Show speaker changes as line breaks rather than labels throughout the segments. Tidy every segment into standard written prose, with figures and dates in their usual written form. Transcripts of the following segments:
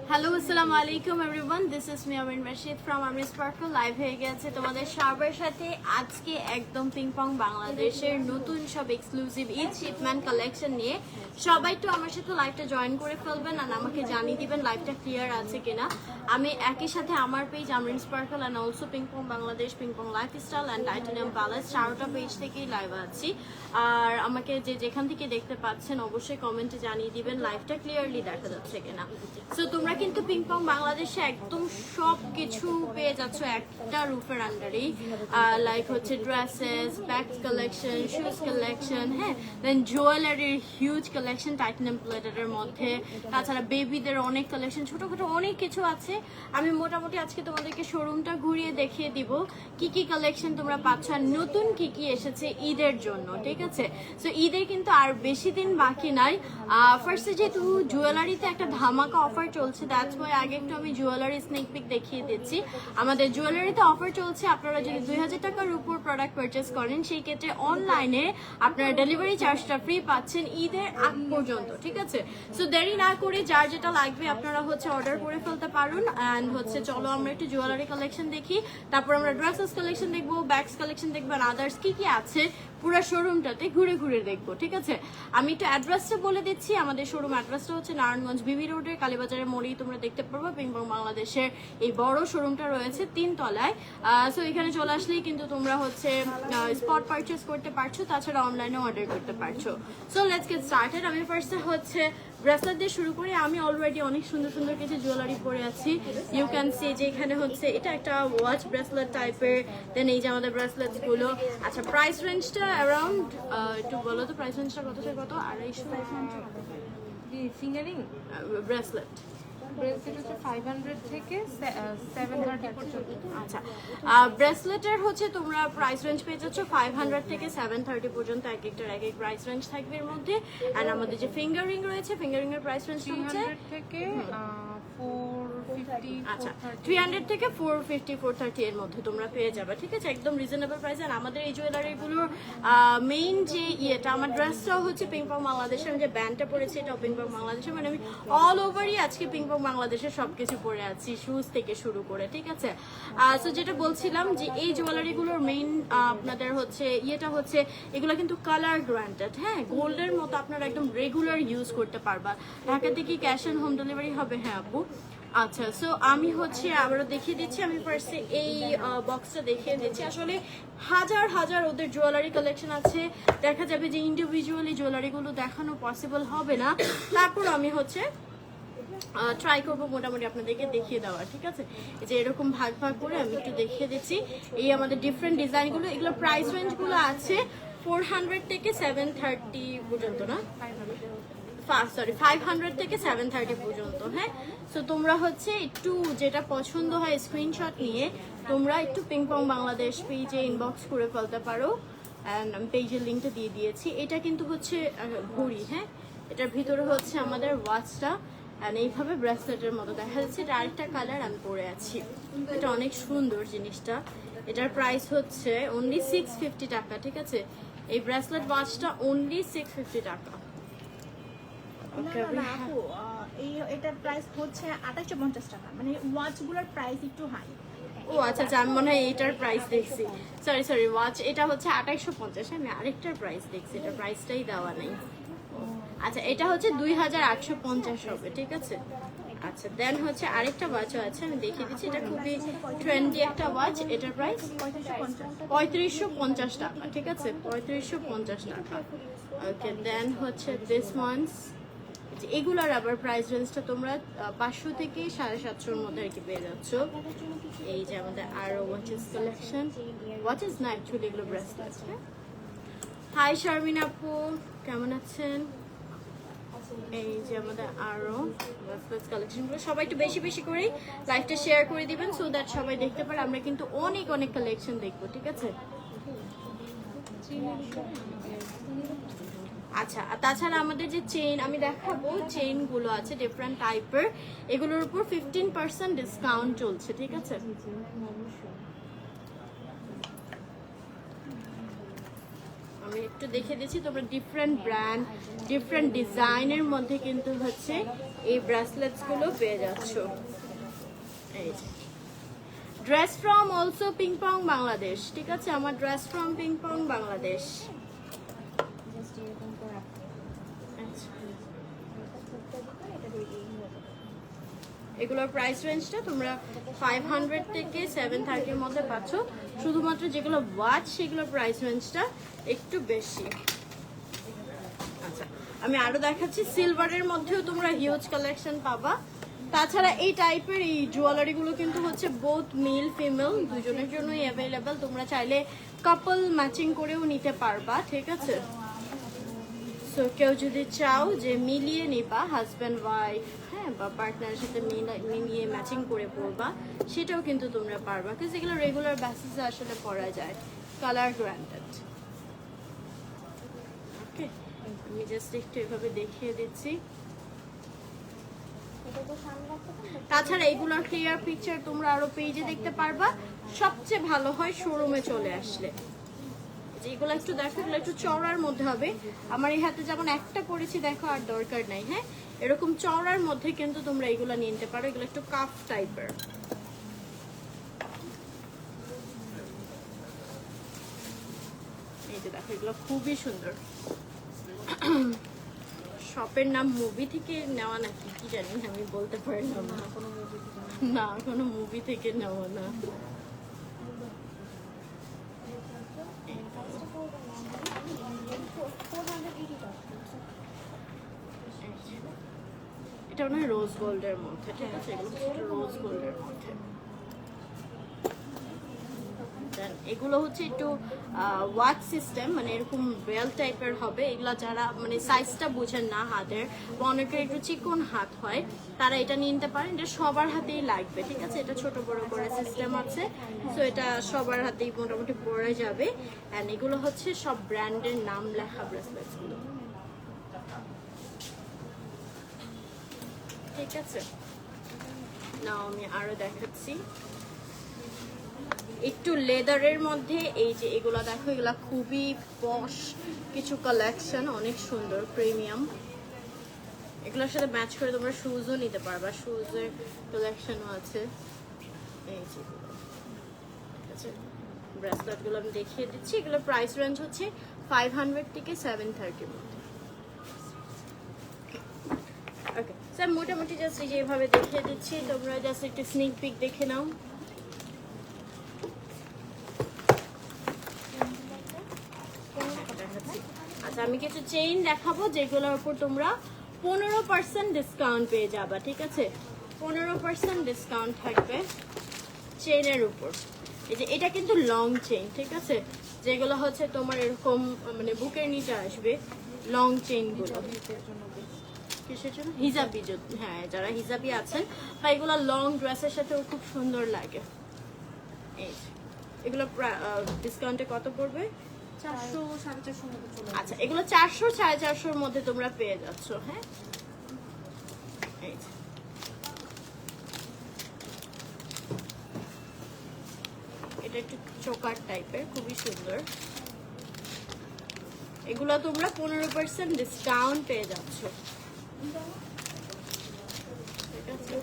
Hello আসসালামু আলাইকুম everyone, this is me Amin Rashid from Amin sparkle. Live হয়ে গেছে তোমাদের সবার সাথে আজকে একদম পিংপং বাংলাদেশের নতুন সব এক্সক্লুসিভ ঈদ শিপমেন্ট কালেকশন নিয়ে। সবাই তো আমার সাথে লাইভটা জয়েন করে ফেলবেন আর আমাকে জানিয়ে দিবেন লাইভটা ক্লিয়ার আছে কিনা। আমি একই সাথে আমার page Amin Sparkle and also Ping Pong Bangladesh, Ping Pong Lifestyle and Titanium Palace চারোটা পেজ থেকেই লাইভ আছি। আর আমাকে যেখান থেকে দেখতে পাচ্ছেন অবশ্যই কমেন্টে জানিয়ে দিবেন লাইভটা ক্লিয়ারলি দেখা যাচ্ছে কিনা। সো তোমরা কিন্তু পিংপং বাংলাদেশে একদম সব কিছু পেয়ে যাচ্ছ একটা রুফের আন্ডারেই, লাইক হচ্ছে dresses, bags collection, shoes collection, হ্যাঁ, দেন জুয়েলারির হিউজ কালেকশন টাইটানিয়াম প্লেটের মধ্যে, তাছাড়া বেবিদের অনেক কালেকশন, ছোটখাটো অনেক কিছু আছে। আমি মোটামুটি আজকে তোমাদেরকে শোরুমটা ঘুরিয়ে দেখিয়ে দিব কি কি কালেকশন তোমরা পাচ্ছ আর নতুন কি কি এসেছে ঈদের জন্য, ঠিক আছে। সো ঈদের কিন্তু আর বেশি দিন বাকি নাই। ফার্স্টে যেহেতু জুয়েলারিতে একটা ধামাকা অফার চলছে, দ্যাটস ওয়াই আগে একটু আমি জুয়েলারি স্নেক পিক দেখিয়ে দিচ্ছি। আমাদের জুয়েলারিতে অফার চলছে, আপনারা যদি 2000 টাকার উপর প্রোডাক্ট পারচেস করেন সেই ক্ষেত্রে অনলাইনে আপনারা ডেলিভারি চার্জটা ফ্রি পাচ্ছেন ঈদের আগ পর্যন্ত, ঠিক আছে। সো দেরি না করে যার যেটা লাগবে আপনারা হচ্ছে অর্ডার করে ফেলতে পারুন। অ্যান্ড হচ্ছে চলো আমরা একটু জুয়েলারি কালেকশন দেখি, তারপর আমরা ড্রেসেস কালেকশন দেখবো, ব্যাগস কালেকশন দেখবো, আর আদার্স কি কি আছে পুরো শোরুমটাতে ঘুরে ঘুরে দেখবো, ঠিক আছে। আমি একটু অ্যাড্রেসটা বলে দিচ্ছি। আমাদের শোরুম অ্যাড্রেসটা হচ্ছে নারায়ণগঞ্জ বিবি রোডের কালীবাজারের মোড়েই তোমরা দেখতে পারবো পিংপং বাংলাদেশের এই বড় শোরুমটা রয়েছে 3 তলায়। সো এখানে চলে আসলেই কিন্তু তোমরা হচ্ছে স্পট পারচেস করতে পারছো, তাছাড়া অনলাইনে অর্ডার করতে পারছো। So let's get started. আমি ফার্স্টে হচ্ছে ব্রেসলেট দিয়ে শুরু করি। আমি অলরেডি অনেক সুন্দর সুন্দর কিছু জুয়েলারি পরে আছি। ইউ ক্যান সি যে এখানে হচ্ছে এটা একটা ওয়াচ ব্রেসলেট টাইপের, দেন এই যে আমাদের ব্রেসলেটস গুলো। আচ্ছা, প্রাইস রেঞ্জটা অ্যারাউন্ড একটু বলো তো, প্রাইস রেঞ্জটা কত থেকে কত? 250
ফিঙ্গারিং
ব্রেসলেট।
ব্রেসলেট হচ্ছে 500 থেকে 730 পর্যন্ত।
আচ্ছা, ব্রেসলেটের হচ্ছে তোমরা প্রাইস রেঞ্জ পেয়ে যাচ্ছ 500 থেকে 730 পর্যন্ত, এক একটার এক এক প্রাইস রেঞ্জ থাকবে এর মধ্যে। অ্যান্ড আমাদের যে ফিঙ্গার রিং রয়েছে, ফিঙ্গার রিং এর প্রাইস রেঞ্জটা হচ্ছে
300 থেকে 450।
আচ্ছা, 300 থেকে 450 430 এর মধ্যে তোমরা পেয়ে যাবে, ঠিক আছে, একদম রিজনেবল প্রাইস। আর আমাদের এই জুয়েলারিগুলোর মেইন যে ইয়েটা, আমার ড্রেসটাও হচ্ছে পিংপং বাংলাদেশের, আমি যে ব্যান্ডটা পরেছি এটাও পিংপং বাংলাদেশের, মানে আমি অল ওভারই আজকে পিংপং বাংলাদেশের সবকিছু পরে আছি, শুজ থেকে শুরু করে, ঠিক আছে। সো যেটা বলছিলাম যে এই জুয়েলারিগুলোর মেইন আপনাদের হচ্ছে ইয়েটা হচ্ছে এগুলো কিন্তু কালার গ্রান্টেড, হ্যাঁ, গোল্ডের মতো আপনারা একদম রেগুলার ইউজ করতে পারবা। ঢাকাতে কি ক্যাশ অন হোম ডেলিভারি হবে? হ্যাঁ আপু। আচ্ছা, সো আমি হচ্ছে আবারও দেখিয়ে দিচ্ছি। আমি ফার্স্টে এই বক্সটা দেখিয়ে দিচ্ছি। আসলে হাজার হাজার ওদের জুয়েলারি কালেকশন আছে, দেখা যাবে যে ইন্ডিভিজুয়ালি জুয়েলারিগুলো দেখানো পসিবল হবে না, তারপর আমি হচ্ছে ট্রাই করবো মোটামুটি আপনাদেরকে দেখিয়ে দেওয়ার, ঠিক আছে। এই যে এরকম ভাগ ভাগ করে আমি একটু দেখিয়ে দিচ্ছি এই আমাদের ডিফারেন্ট ডিজাইনগুলো। এগুলো প্রাইস রেঞ্জগুলো আছে 400 থেকে 730 পর্যন্ত, না সরি 500 থেকে 730 পর্যন্ত, হ্যাঁ। সো তোমরা হচ্ছে একটু যেটা পছন্দ হয় স্ক্রিনশট নিয়ে তোমরা একটু পিংপং বাংলাদেশ পেজে ইনবক্স করে ফেলতে পারো। অ্যান্ড আমি পেজের লিঙ্কটা দিয়ে দিয়েছি। এটা কিন্তু হচ্ছে ঘড়ি, হ্যাঁ, এটার ভিতরে হচ্ছে আমাদের ওয়াচটা, অ্যান্ড এইভাবে ব্রেসলেটের মতো দেখা যাচ্ছে। এটা আরেকটা কালার আমি পরে আছি, এটা অনেক সুন্দর জিনিসটা। এটার প্রাইস হচ্ছে অনলি 650 টাকা, ঠিক আছে। এই ব্রেসলেট ওয়াচটা অনলি 650 টাকা।
এটার প্রাইস হচ্ছে 2850 টাকা, মানে ওয়াচগুলোর প্রাইস একটু হাই।
ও আচ্ছা আচ্ছা, আমি মনে হয় এইটার প্রাইস দেখছি, সরি ওয়াচ এটা হচ্ছে 2850, আমি আরেকটার প্রাইস দেখছি, এটা প্রাইসটাই দেওয়া নেই। আচ্ছা, এটা হচ্ছে 2850 হবে, ঠিক আছে। আচ্ছা, দেন হচ্ছে আরেকটা ওয়াচও আছে, আমি দেখিয়ে দিচ্ছি। এটা খুবই ট্রেন্ডি একটা ওয়াচ, এটার প্রাইস 3550 টাকা, ঠিক আছে, 3550 টাকা। ওকে, দেন হচ্ছে দিস ওয়ান্স, এগুলার আবার প্রাইস রেঞ্জটা তোমরা 500 থেকে 750 মধ্যে আর কি পেয়ে যাচ্ছ। এই যে আমাদের আরো ওয়াচেস কালেকশন, ওয়াচেস না অ্যাকচুয়ালি এগুলো ব্রেসলেট। হাই শারমিন আপু, কেমন আছেন? এই যে আমাদের আরো ব্রেসলেট কালেকশনগুলো, সবাই একটু বেশি বেশি করে লাইভটা শেয়ার করে দিবেন সো দ্যাট সবাই দেখতে পারে। আমরা কিন্তু অনেক অনেক কালেকশন দেখবো, ঠিক আছে। আচ্ছা, তাছাড়া আমাদের যে চেইন আমি দেখাবো, চেইনগুলো আছে ডিফারেন্ট টাইপের, এগুলোর উপর 15% ডিসকাউন্ট চলছে, ঠিক আছে। আমি একটু দেখে দিচ্ছি, তোমরা ডিফারেন্ট ব্র্যান্ড ডিফারেন্ট ডিজাইনের মধ্যে কিন্তু হচ্ছে এই ব্রেসলেটস গুলো পেয়ে যাচ্ছ। এই যে dress from also ping pong Bangladesh, ঠিক আছে, আমার dress from ping pong Bangladesh. এগুলোর প্রাইস রেঞ্জটা তোমরা 500 থেকে 730 এর মধ্যে পাচ্ছ। শুধুমাত্র যেগুলো ওয়াচ সেগুলোর প্রাইস রেঞ্জটা একটু বেশি। আচ্ছা, আমি আরো দেখাচ্ছি, সিলভারের মধ্যেও তোমরা হিউজ কালেকশন পাবা। তাছাড়া এই টাইপের এই জুয়েলারি গুলো কিন্তু হচ্ছে বোথ মেল ফিমেল দুজনের জন্যই অ্যাভেলেবেল। তোমরা চাইলে কাপল ম্যাচিং করেও নিতে পারবা, ঠিক আছে। সো কেউ যদি চাও যে মিলিয়ে নিবা হাজব্যান্ড ওয়াইফ, হ্যাঁ, বা পার্টনারের সাথে মিলিয়ে ম্যাচিং করে পরবা, সেটাও কিন্তু তোমরা পারবা, কিন্তু এগুলো রেগুলার বেসিসে আসলে পরা যায়, কালার গ্রান্টেড। ওকে, আমি জাস্ট একটু এভাবে দেখিয়ে দিচ্ছি। তাছাড়া এগুলোর ক্লিয়ার পিকচার তোমরা আরো পেজে দেখতে পারবা, সবচেয়ে ভালো হয় শোরুমে চলে আসলে। এগুলো একটু দেখো, এগুলো একটু চওড়ার মধ্যে হবে। আমার এই হাতে যেমন একটা পরেছি দেখো, আর দরকার নাই, হ্যাঁ, এরকম চওড়ার মধ্যে কিন্তু তোমরা এগুলো নিয়ে নিতে পারো। এগুলো একটু কাফ টাইপের। এই যে দেখো, এগুলো খুবই সুন্দর। শপের নাম মুভি থেকে নেওয়া নাকি কি জানি, আমি বলতে পারলাম না। না, কোনো মুভি থেকে নেওয়া না। এটা মানে রোজ গোল্ডের মধ্যে, ঠিক আছে, এগুলো রোজ গোল্ডের মধ্যে। এগুলো হচ্ছে একটু ওয়াচ সিস্টেম, মানে এরকম বেল টাইপের হবে। এগুলো যারা মানে সাইজটা বুঝেন না হাতের, বা অনেকের একটু চিকন হাত হয়, তারা এটা নিয়ে নিতে পারেন। এটা সবার হাতেই লাগবে, ঠিক আছে, এটা ছোট বড় করে সিস্টেম আছে। সো এটা সবার হাতেই মোটামুটি পরে যাবে। অ্যান্ড এগুলো হচ্ছে সব ব্র্যান্ডের নাম লেখা ব্রেসলেটস গুলো, ঠিক আছে। না, আমি আরো দেখাচ্ছি একটু লেদারের মধ্যে। এই যে এগুলো দেখো, এগুলা খুবই পশ কিছু কালেকশন, অনেক সুন্দর প্রিমিয়াম। এগুলোর সাথে ম্যাচ করে তোমরা শুজও নিতে পারবা, শুজের কালেকশনও আছে। এই যে ঠিক আছে, ব্রেসলেট গুলো আমি দেখিয়ে দিচ্ছি। এগুলোর প্রাইস রেঞ্জ হচ্ছে 500 থেকে 730 এর মধ্যে। ওকে স্যার, মোটামুটি জাস্ট যেভাবে দেখিয়ে দিচ্ছি, তোমরা জাস্ট একটা স্নিক পিক দেখে নাও। আচ্ছা, আমি কিছু চেইন দেখাবো যেগুলোর উপর তোমরা 15% ডিসকাউন্ট পেয়ে যাবা, ঠিক আছে, 15% ডিসকাউন্ট থাকবে চেইনের উপর। এই যে এটা কিন্তু লং চেইন, ঠিক আছে, যেগুলো হচ্ছে তোমার এরকম মানে বুকের নিচে আসবে লং চেইন গুলো। কিসের জন্য? হিজাবি, হ্যাঁ, যারা হিজাবি আছেন বা এগুলো লং ড্রেসের সাথেও খুব সুন্দর লাগে। এই এগুলো ডিসকাউন্টে কত পড়বে?
400 450 মতো চলে।
আচ্ছা, এগুলো 400 450 মধ্যে তোমরা পেয়ে যাচ্ছ, হ্যাঁ। এই এটা একটু চোকার টাইপের, খুবই সুন্দর। এগুলো তোমরা 15% ডিসকাউন্ট পেয়ে যাচ্ছ, ঠিক আছে।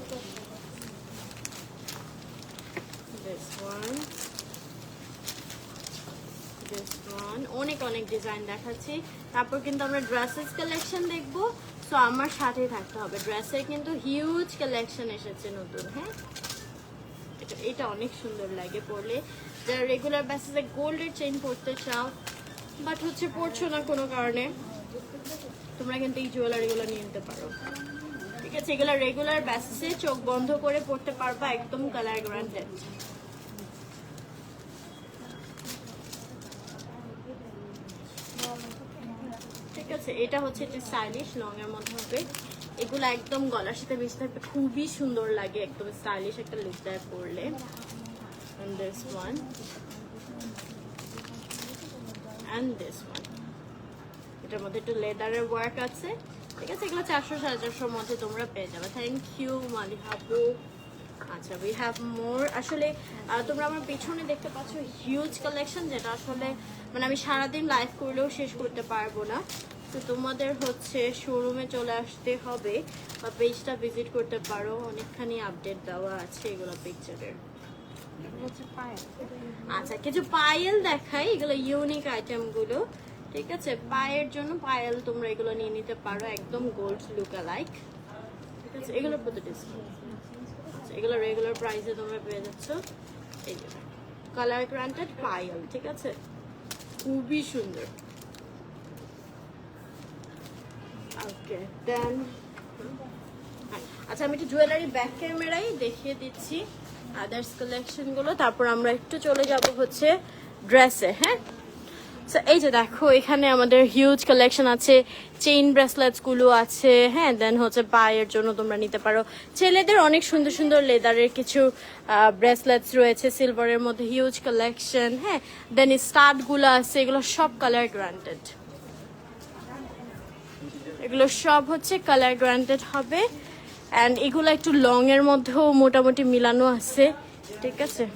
অনেক অনেক ডিজাইন দেখাচ্ছি। তারপর কিন্তু আমরা ড্রেসেস কালেকশন দেখবো, সো আমার সাথে থাকতে হবে। ড্রেসের কিন্তু হিউজ কালেকশন এসেছে নতুন, হ্যাঁ। এটা অনেক সুন্দর লাগে পরলে। যারা রেগুলার বেসিসে গোল্ডের চেইন পরতে চাও বাট হচ্ছে পরছো না কোনো কারণে, তোমরা কিন্তু এই জুয়েলারিগুলো নিয়ে নিতে পারো, ঠিক আছে। এগুলো রেগুলার বেসিসে চোখ বন্ধ করে পরতে পারবা, একদম কালার গ্রান্টেড। ঠিক আছে, এটা হচ্ছে একটু স্টাইলিশ লং এর মধ্যে হবে। এগুলো একদম গলার সাথে বেশি থাকবে, খুবই সুন্দর লাগে, একদম স্টাইলিশ একটা লুক দেয় পরলে। And this one and this one, এটার মধ্যে একটু লেদারের ওয়ার্ক আছে, ঠিক আছে। এগুলো 400 450 মধ্যে তোমরা পেয়ে যাবে। থ্যাংক ইউ মালিহা আপু। আচ্ছা, উই হ্যাভ মোর। আসলে তোমরা আমার পিছনে দেখতে পাচ্ছ হিউজ কালেকশন, যেটা আসলে মানে আমি সারাদিন লাইভ করলেও শেষ করতে পারবো না। তো তোমাদের হচ্ছে শোরুমে চলে আসতে হবে বা পেজটা ভিজিট করতে পারো, অনেকখানি আপডেট দেওয়া আছে এগুলো পিকচারের।
হচ্ছে পায়েল।
আচ্ছা কিছু পায়েল দেখাই, এগুলো ইউনিক আইটেম গুলো, ঠিক আছে? পায়ের জন্য পায়েল তোমরা এগুলো নিয়ে নিতে পারো, একদম গোল্ড লুক লাইক, ঠিক আছে? এগুলোর প্রতি ডিসকাউন্ট, এগুলো রেগুলার প্রাইসে তোমরা পেয়ে যাচ্ছ। এই যে কালার গ্রান্টেড পায়েল, ঠিক আছে? খুবই সুন্দর। ওকে দেন আচ্ছা আমি একটু জুয়েলারি ব্যাক ক্যামেরাই দেখিয়ে দিচ্ছি আদার্স কালেকশন গুলো, তারপর আমরা একটু চলে যাব হচ্ছে ড্রেসে। হ্যাঁ তো এই যে দেখো এখানে আমাদের হিউজ কালেকশন আছে, চেইন ব্রেসলেটস গুলো আছে। হ্যাঁ দেন হচ্ছে পায়ের জন্য তোমরা নিতে পারো, ছেলেদের অনেক সুন্দর সুন্দর লেদারের কিছু ব্রেসলেটস রয়েছে সিলভারের মধ্যে, হিউজ কালেকশন। হ্যাঁ দেন স্টাড গুলো আছে, এগুলো সব কালার গ্রান্টেড, এগুলো সব হচ্ছে কালার গ্রান্টেড হবে। অ্যান্ড এগুলো একটু লং এর মধ্যেও মোটামুটি মিলানো আছে, ঠিক আছে?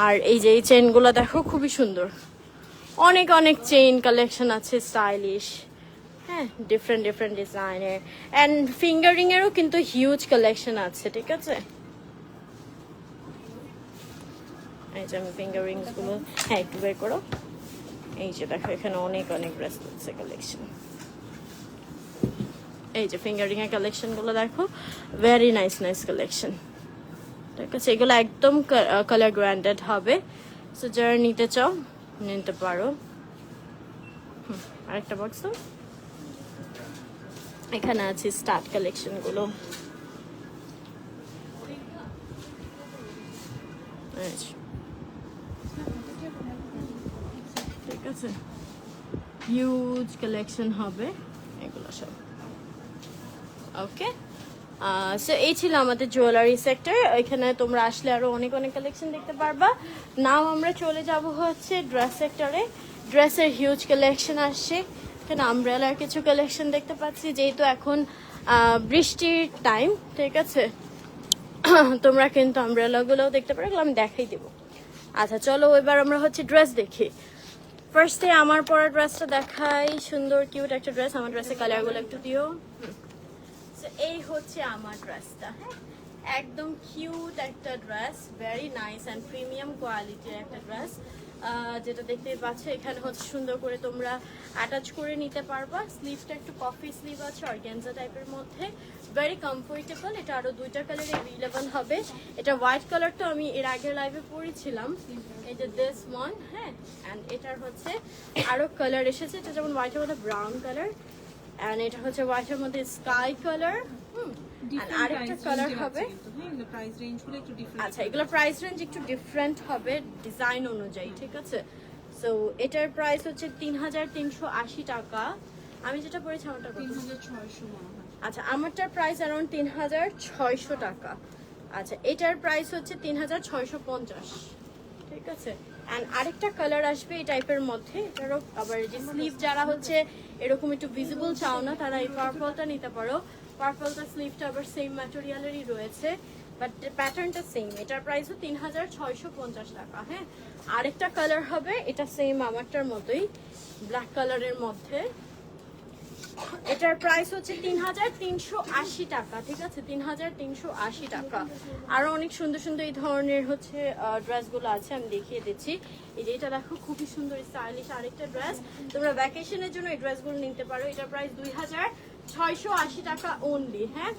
আর এই যে এই চেইনগুলো দেখো খুবই সুন্দর, অনেক অনেক চেইন কালেকশন আছে স্টাইলিশ। হ্যাঁ ডিফারেন্ট ডিফারেন্ট ডিজাইনের অ্যান্ড ফিঙ্গারিং এরও কিন্তু হিউজ কালেকশন আছে, ঠিক আছে? এই যে আমি ফিঙ্গারিংস গুলো হ্যাঁ একটু বের করো। এই যে দেখো এখানে অনেক অনেক ব্রেসলেটস এর কালেকশন, এই যে ফিঙ্গারিং এর কালেকশন গুলো দেখো, ভেরি নাইস নাইস কালেকশন, ঠিক আছে? এগুলো একদম কালার গ্রান্টেড হবে, সো যারা নিতে চাও নিতে পারো। আরেকটা বক্স তো এখানে আছে স্টার্ট কালেকশন গুলো, ঠিক আছে? হিউজ কালেকশন হবে এগুলো সব। ওকে সো এই ছিল আমাদের জুয়েলারি সেক্টর, এখানে তোমরা আসলে আরো অনেক অনেক কালেকশন দেখতে পারবা। নাও আমরা চলে যাব হচ্ছে ড্রেস সেক্টরে, ড্রেসের হিউজ কালেকশন আসছে। এখানে আমব্রেলার কিছু কালেকশন দেখতে পাচ্ছি, যেহেতু এখন বৃষ্টির টাইম, ঠিক আছে? তোমরা কিন্তু আমব্রেলা গুলোও দেখতে পারো, এগুলো আমি দেখাই দেবো। আচ্ছা চলো এবার আমরা হচ্ছে ড্রেস দেখি। ফার্স্টে আমার পরা ড্রেসটা দেখাই, সুন্দর কিউট একটা ড্রেস। আমার ড্রেসের কালারগুলো একটু দিও। এই হচ্ছে আমার ড্রেসটা, হ্যাঁ একদম কিউট একটা dress, very nice and premium কোয়ালিটির একটা ড্রেস, যেটা দেখতে পাচ্ছ এখানে হচ্ছে সুন্দর করে তোমরা অ্যাটাচ করে নিতে পারবা। স্লিভটা একটু কফি স্লিভ আছে অর্গানজা টাইপের মধ্যে, ভেরি কমফোর্টেবল। এটা আরো দুইটা কালারে অ্যাভেলেবল হবে। এটা হোয়াইট কালারটা আমি এর আগের লাইভে পরেছিলাম, এই যে দিস ওয়ান। হ্যাঁ অ্যান্ড এটার হচ্ছে আরো কালার এসেছে, এটা যেমন হোয়াইটের মধ্যে ব্রাউন কালার, অ্যান্ড এটা হচ্ছে হোয়াইটের মধ্যে স্কাই কালার। আরেকটা কালার হবে, আচ্ছা এগুলো প্রাইস রেঞ্জ একটু ডিফারেন্ট হবে ডিজাইন অনুযায়ী, ঠিক আছে? সো এটার প্রাইস হচ্ছে ৩৩৮০ টাকা। আমি যেটা পরেছি আমারটা ৩৬০০। আচ্ছা আমারটার প্রাইস অ্যারাউন্ড ৩৬০০ টাকা। আচ্ছা এটার প্রাইস হচ্ছে ৩৬৫০, ঠিক আছে? অ্যান্ড আরেকটা কালার আসবে এই টাইপের মধ্যে, এটারও আবার যে স্লিভ যারা হচ্ছে এরকম একটু ভিজিবল চাও না তারা এই পার্পলটা নিতে পারো। পার্পলটা স্লিভটা আবার সেম ম্যাটেরিয়ালেরই রয়েছে, বাট প্যাটার্নটা সেম। এটার প্রাইসও ৩৬৫০ টাকা। হ্যাঁ আরেকটা কালার হবে, এটা সেম আমারটার মতোই ব্ল্যাক কালারের মধ্যে, এটার প্রাইস হচ্ছে ৩৩৮০ টাকা, ঠিক আছে? ৩৩৮০ টাকা। আরো অনেক সুন্দর সুন্দর এই ধরনের হচ্ছে ড্রেসগুলো আছে, আমি দেখিয়ে দিচ্ছি। এই যে এটা দেখো খুবই সুন্দর স্টাইলিশ আরেকটা ড্রেস, তোমরা ভ্যাকেশনের জন্য এই ড্রেসগুলো নিতে পারো। এটার প্রাইস ২৬৮০ টাকা অনলি। হ্যাঁ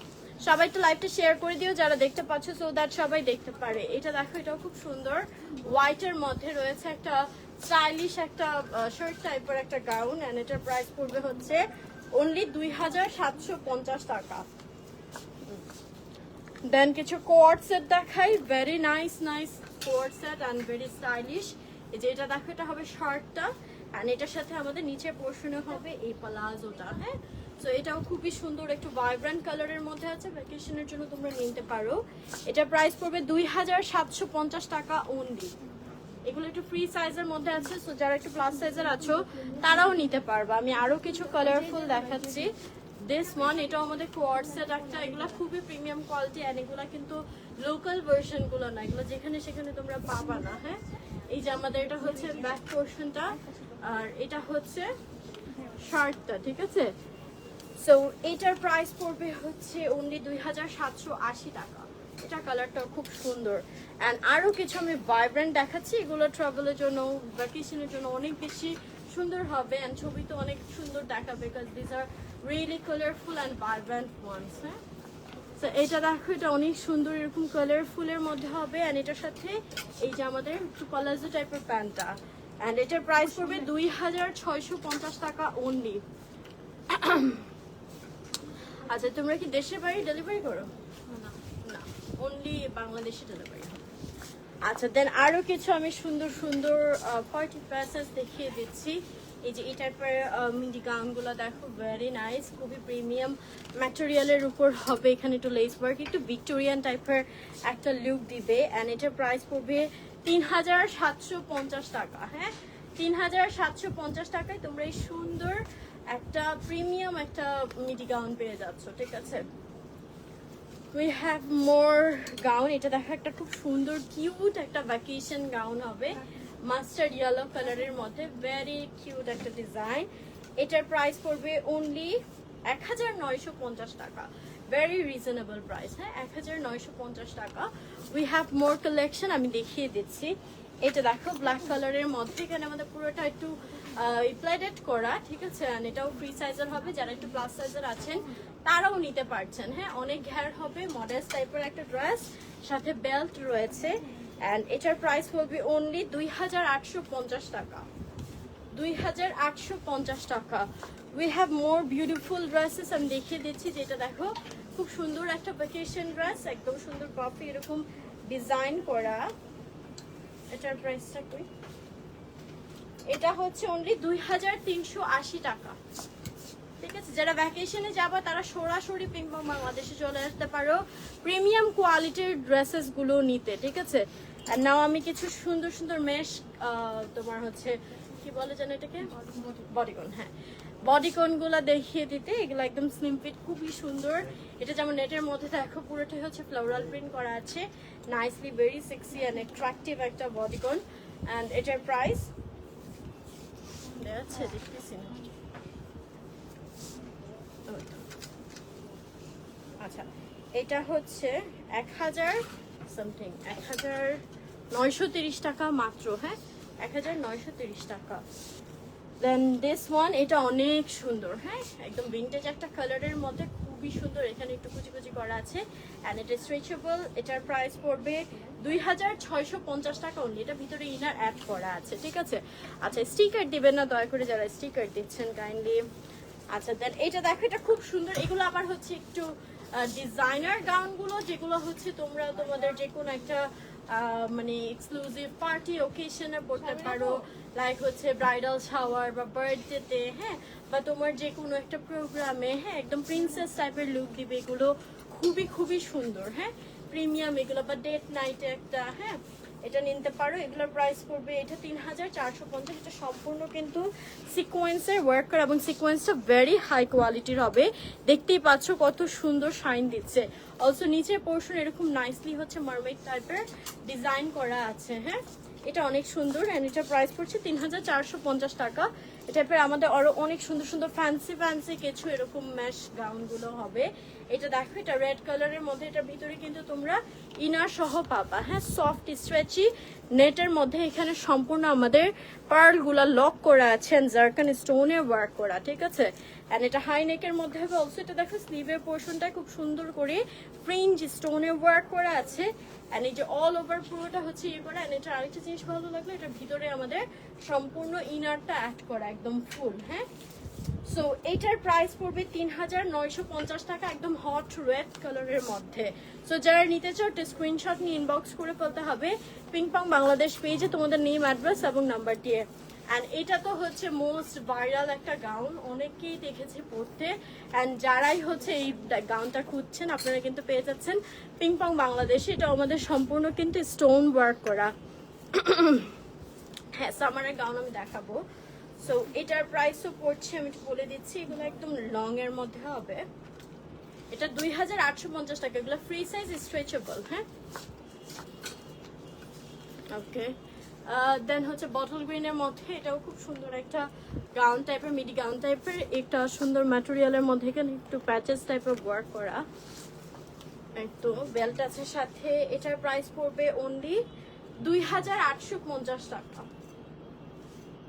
সবাই একটু লাইভটা শেয়ার করে দিও যারা দেখতে পাচ্ছ, সো দ্যাট সবাই দেখতে পারে। এটা দেখো এটাও খুব সুন্দর, হোয়াইটের মধ্যে রয়েছে একটা স্টাইলিশ একটা শার্ট টাইপের একটা গাউন, এন্ড এটার প্রাইস পড়বে হচ্ছে অনলি ২৭৫০ টাকা। দেন কিছু কোয়ার্ড সেট দেখাই, very nice nice coord set and very stylish. এই যে এটা দেখো এটা হবে শার্টটা, অ্যান্ড এটার সাথে আমাদের নিচের পোর্শনে হবে এই প্লাজোটা। হ্যাঁ সো এটাও খুবই সুন্দর একটু ভাইব্রেন্ট কালারের মধ্যে আছে, ভ্যাকেশনের জন্য তোমরা নিতে পারো। এটা প্রাইস পড়বে ২৭৫০ টাকা অনলি। এগুলো একটু ফ্রি সাইজের মধ্যে আছে, সো যারা একটু প্লাস সাইজের আছো তারাও নিতে পারবা। আমি আরো কিছু কালারফুল দেখাচ্ছি, দিস ওয়ান, এটাও আমাদের কোয়ার্টসেট একটা, এগুলো খুবই প্রিমিয়াম কোয়ালিটি অ্যান্ড এগুলো কিন্তু লোকাল ভার্সনগুলো না, এগুলো যেখানে সেখানে তোমরা পাবা না। হ্যাঁ, এই যে আমাদের এটা হচ্ছে ব্যাক পোর্শনটা আর এটা হচ্ছে শার্টটা, ঠিক আছে। সো এটার প্রাইস পড়বে হচ্ছে অনলি 2780 টাকা। এটা কালারটা খুব সুন্দর অ্যান্ড আরও কিছু আমি ভাইব্রেন্ট দেখাচ্ছি, এগুলো ট্রাভেলের জন্য ভ্যাকেশনের জন্য অনেক বেশি সুন্দর হবে অ্যান্ড ছবি তো অনেক সুন্দর দেখাবে, because this are really colourful and vibrant ones. হ্যাঁ, তো এটা দেখো, এটা অনেক সুন্দর এরকম কালারফুলের মধ্যে হবে অ্যান্ড এটার সাথে এই যে আমাদের একটু পালাজো টাইপের প্যান্টটা অ্যান্ড এটার প্রাইস পড়বে 2650 টাকা অনলি। আচ্ছা, তোমরা কি দেশের বাইরে ডেলিভারি করো? না, অনলি বাংলাদেশে ডেলিভারি। আচ্ছা, দেন আরো কিছু আমি সুন্দর সুন্দর পার্টি প্যাসেজ দেখিয়ে দিচ্ছি। এই যে এই টাইপের মিডি গাউনগুলো দেখো, ভেরি নাইস, খুবই প্রিমিয়াম ম্যাটেরিয়ালের উপর হবে। এখানে একটু লেস ওয়ার্ক, একটু ভিক্টোরিয়ান টাইপের একটা লুক দিবে অ্যান্ড এটার প্রাইস পড়বে 3750 টাকা। হ্যাঁ, 3750 টাকায় তোমরা এই সুন্দর একটা প্রিমিয়াম একটা মিডি গাউন পেয়ে যাচ্ছ, ঠিক আছে। উই হ্যাভ মোর গাউন, এটা দেখো একটা খুব সুন্দর কিউট একটা ভ্যাকেশন গাউন হবে মাস্টার্ড ইয়েলো কালারের মধ্যে, ভেরি কিউট একটা ডিজাইন। এটার প্রাইস পড়বে অনলি 1950 টাকা, ভেরি রিজনেবল প্রাইস। হ্যাঁ, 1950 টাকা। উই হ্যাভ মোর কালেকশন, আমি দেখিয়ে দিচ্ছি। এটা দেখো ব্ল্যাক কালারের মধ্যে, এখানে আমাদের পুরোটা একটু প্লেটেড করা, ঠিক আছে। আর এটাও ফ্রি সাইজের হবে, যারা একটু প্লাস সাইজের আছেন তারাও নিতে পারছেন। হ্যাঁ, অনেক ঘের হবে, মডেস্ট টাইপের একটা ড্রেস, সাথে বেল্ট রয়েছে অ্যান্ড এটার প্রাইস হবে অনলি 2850 টাকা, 2850 টাকা। We have more beautiful dresses, আমি দেখিয়ে দিচ্ছি। যেটা দেখো খুব সুন্দর একটা ভ্যাকেশন ড্রেস, একদম সুন্দর কফি এরকম ডিজাইন করা। এটার প্রাইসটা কই? এটা হচ্ছে অনলি 2380 টাকা, ঠিক আছে। যারা ভ্যাকেশনে যাবা তারা সরাসরি পিংপং বাংলাদেশে চলে আসতে পারো প্রিমিয়াম কোয়ালিটির ড্রেসেস গুলো নিতে, ঠিক আছে। আর নাও আমি কিছু সুন্দর সুন্দর মেশ, তোমার হচ্ছে কি বলে জানো এটাকে, বডিকন। হ্যাঁ, বডিকন গুলা দেখিয়ে দিতে, এগুলো একদম স্লিম ফিট, খুবই সুন্দর। এটা যেমন নেটের মধ্যে দেখো পুরোটাই হচ্ছে ফ্লোরাল প্রিন্ট করা আছে, nicely very sexy and attractive একটা বডিকন। অ্যান্ড এটার প্রাইস আছে দেখতেছি না। আচ্ছা, এটা হচ্ছে 1000 সামথিং, 1930 টাকা মাত্র। হ্যাঁ, 1930 টাকা। দেন দিস ওয়ান, এটা অনেক সুন্দর। হ্যাঁ, একদম ভিন্টেজ একটা কালারের মধ্যে, খুবই সুন্দর। এখানে একটু কুচি কুচি করা আছে অ্যান্ড এটা স্ট্রেচেবল। এটার প্রাইস পড়বে 2650 টাকা অনলি। এটা ভিতরে ইনার অ্যাড করা আছে, ঠিক আছে। আচ্ছা, স্টিকার দিবেন না দয়া করে, যারা স্টিকার দিচ্ছেন কাইন্ডলি। আচ্ছা, দেন এটা দেখো, এটা খুব সুন্দর। এগুলো আবার হচ্ছে একটু ডিজাইনার গাউনগুলো, যেগুলো হচ্ছে তোমরা তোমাদের যে কোনো একটা মানে এক্সক্লুসিভ পার্টি ওকেশনে পড়তে পারো, লাইক হচ্ছে ব্রাইডাল শাওয়ার বা বার্থডেতে। হ্যাঁ, বা তোমার যে কোনো একটা প্রোগ্রামে। হ্যাঁ, একদম প্রিন্সেস টাইপের লুক দিবে এগুলো, খুবই খুবই সুন্দর। হ্যাঁ, প্রিমিয়াম এগুলো, বা ডেট নাইটে একটা। হ্যাঁ, এটা নিতে পারো। এগুলোর প্রাইস পড়বে এটা 3450। এটা সম্পূর্ণ কিন্তু সিকোয়েন্সের ওয়ার্ক করা এবং সিকোয়েন্সটা ভেরি হাই কোয়ালিটির হবে। দেখতেই পাচ্ছ কত সুন্দর শাইন দিচ্ছে। অলসো নিচের পোর্শন এরকম নাইসলি হচ্ছে মারমেড টাইপের ডিজাইন করা আছে। হ্যাঁ, এটা অনেক সুন্দর অ্যান্ড এটা প্রাইস পড়ছে 3450 টাকা। এটা আমাদের আরো অনেক সুন্দর সুন্দর ফ্যান্সি ফ্যান্সি কিছু এরকম ম্যাশ গাউনগুলো হবে। এটা দেখো, এটা রেড কালারের মধ্যে, এটার ভিতরে কিন্তু তোমরা ইনার সহ পাবা। হ্যাঁ, সফট স্ট্রেচি নেটের মধ্যে। এখানে সম্পূর্ণ আমাদের পার্লগুলা লক করা আছে এন্ড জারকান স্টোনে ওয়ার্ক করা, ঠিক আছে। এন্ড এটা হাই নেকের মধ্যে হবে। অলসো এটা দেখো স্লিভের পোর্শনটা খুব সুন্দর করে ফ্রিঞ্জ স্টোনে ওয়ার্ক করা আছে এন্ড এই যে অল ওভার পুরোটা হচ্ছে ইয়ে করা। এন্ড এটা আরেকটা জিনিস ভালো লাগলো, এটার ভিতরে আমাদের সম্পূর্ণ ইনারটা অ্যাড করা একদম ফুল। হ্যাঁ, সো এইটার প্রাইস পড়বে 3950 টাকা, একদম হট রেড কালারের মধ্যে। সো যারা নিতে চাও একটা স্ক্রিনশট নিয়ে ইনবক্স করে ফেলতে হবে পিংপং বাংলাদেশ পেজে তোমাদের নেম, অ্যাড্রেস এবং নাম্বার দিয়ে। অ্যান্ড এটা তো হচ্ছে মোস্ট ভাইরাল একটা গাউন, অনেকেই দেখেছে পড়তে। অ্যান্ড যারাই হচ্ছে এই গাউনটা খুঁজছেন আপনারা কিন্তু পেয়ে যাচ্ছেন পিংপং বাংলাদেশে। এটা আমাদের সম্পূর্ণ কিন্তু স্টোন ওয়ার্ক করা। হ্যাঁ, সামারের গাউন আমি দেখাবো। সো এটার প্রাইসও পড়ছে, আমি একটু বলে দিচ্ছি, এগুলো একদম লং এর মধ্যে হবে। এটা 2850 টাকা, এগুলো ফ্রি সাইজ স্ট্রেচেবল। হ্যাঁ, ওকে। দেন হচ্ছে বটল গ্রিনের মধ্যে, এটাও খুব সুন্দর একটা গাউন টাইপের, মিডি গাউন টাইপের, একটা সুন্দর ম্যাটেরিয়ালের মধ্যে এখানে একটু প্যাচেস টাইপের ওয়ার্ক করা, একটু বেল্ট আছে সাথে। এটার প্রাইস পড়বে অনলি 2850 টাকা।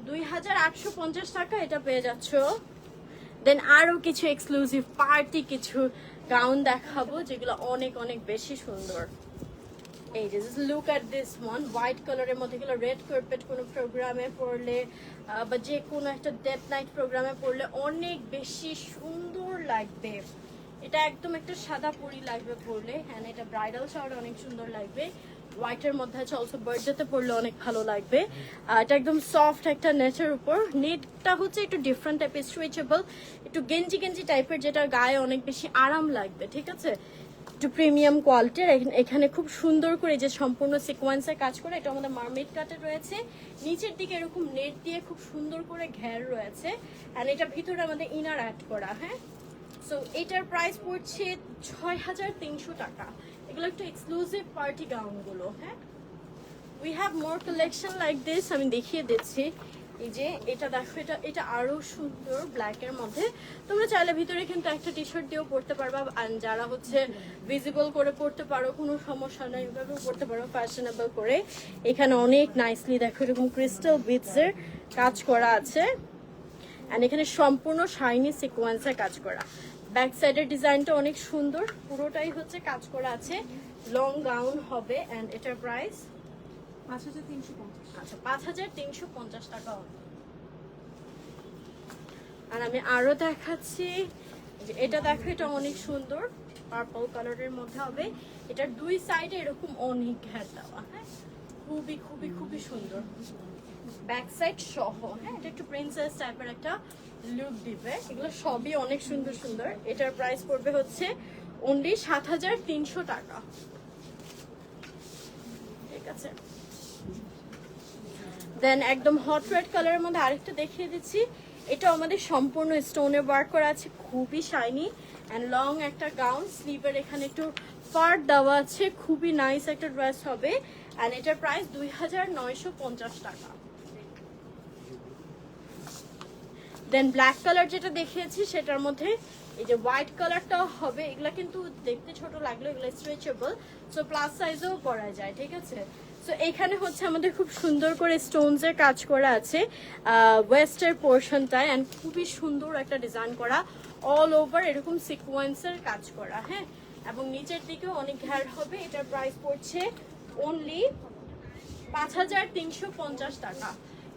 2850 টাকা এটা পেয়ে যাচ্ছ। দেন আরো কিছু এক্সক্লুসিভ পার্টি কিছু গাউন দেখাবো যেগুলো অনেক অনেক বেশি সুন্দর। এই যে look at this one, white কালারের মধ্যে, এগুলো রেড কার্পেট কোনো প্রোগ্রামে পরলে বা যে কোনো একটা ডেট নাইট প্রোগ্রামে পরলে অনেক বেশি সুন্দর লাগবে। এটা একদম একটা সাদা পরি লাগবে পরলে, হ্যাঁ এটা ব্রাইডাল শাওয়ারে অনেক সুন্দর লাগবে। হোয়াইটের মধ্যে আছে, অলসো বার্থডেতে পরলে অনেক ভালো লাগবে। এটা একদম সফট একটা নেটের উপর, নেটটা হচ্ছে একটু ডিফারেন্ট টাইপের, স্ট্রেচেবল, একটু গেঞ্জি গেঞ্জি টাইপের, যেটা গায়ে অনেক বেশি আরাম লাগবে। ঠিক আছে, একটু প্রিমিয়াম কোয়ালিটির। এখানে খুব সুন্দর করে যে সম্পূর্ণ সিকোয়েন্সের কাজ করে, এটা আমাদের মার্মেড কাটে রয়েছে, নিচের দিকে এরকম নেট দিয়ে খুব সুন্দর করে ঘের রয়েছে, আর এটা ভিতরে আমাদের ইনার অ্যাড করা। হ্যাঁ, সো এটার প্রাইস পড়ছে 6300 টাকা। এগুলো একটু এক্সক্লুসিভ পার্টি গাউনগুলো। হ্যাঁ, we have more collection like this, আমি দেখিয়ে দিচ্ছি। এই যে এটা দেখো, এটা আরো সুন্দর ব্ল্যাকের মধ্যে। তোমরা চাইলে ভিতরে কিন্তু একটা টি শার্ট দিয়েও পরতে পারবা, আর যারা হচ্ছে ভিজিবল করে পরতে পারো কোনো সমস্যা নাই, ওইভাবেও পরতে পারো ফ্যাশনেবল করে। এখানে অনেক নাইসলি দেখো এরকম ক্রিস্টাল বিটসের কাজ করা আছে, এন্ড এখানে সম্পূর্ণ শাইনি সিকোয়েন্সের কাজ করা। ব্যাক সাইডের ডিজাইনটা অনেক সুন্দর, পুরোটাই হচ্ছে কাজ করা আছে। লং গাউন হবে, এন্ড এটার প্রাইস
5350।
আচ্ছা 5350 টাকা। আর আমি আরো দেখাচ্ছি, যে এটা দেখো, এটা অনেক সুন্দর পার্পল কালারের মধ্যে হবে। এটার দুই সাইডে এরকম অনেক ঘের দেওয়া। হ্যাঁ, খুবই খুবই খুবই সুন্দর ব্যাক সাইড সহ। হ্যাঁ, এটা একটু প্রিন্সেস টাইপের একটা লুক দিবে। এগুলো সবই অনেক সুন্দর সুন্দর। এটার প্রাইস পড়বে হচ্ছে অনলি 7300 টাকা। ঠিক আছে, দেন একদম হট রেড কালারের মধ্যে আরেকটা দেখিয়ে দিচ্ছি। এটা আমাদের সম্পূর্ণ স্টোনের ওয়ার্ক করা আছে, খুবই শাইনি অ্যান্ড লং একটা গাউন, স্লিভের এখানে একটু পার্ট দেওয়া আছে, খুবই নাইস একটা ড্রেস হবে। অ্যান্ড এটার প্রাইস 2950 টাকা। দেন ব্ল্যাক কালার যেটা দেখিয়েছি সেটার মধ্যে এই যে হোয়াইট কালারটাও হবে। এগুলা কিন্তু দেখতে ছোট লাগলো, এগুলো স্ট্রেচেবল, সো প্লাস সাইজেও পরা যায়। ঠিক আছে, সো এইখানে হচ্ছে আমাদের খুব সুন্দর করে স্টোনস এর কাজ করা আছে ওয়েস্টের পোর্শনটায়, এন্ড খুবই সুন্দর একটা ডিজাইন করা, অল ওভার এরকম সিকোয়েন্সের কাজ করা। হ্যাঁ, এবং নিচের দিকেও অনেক ঘের হবে। এটার প্রাইস পড়ছে অনলি 5350 টাকা।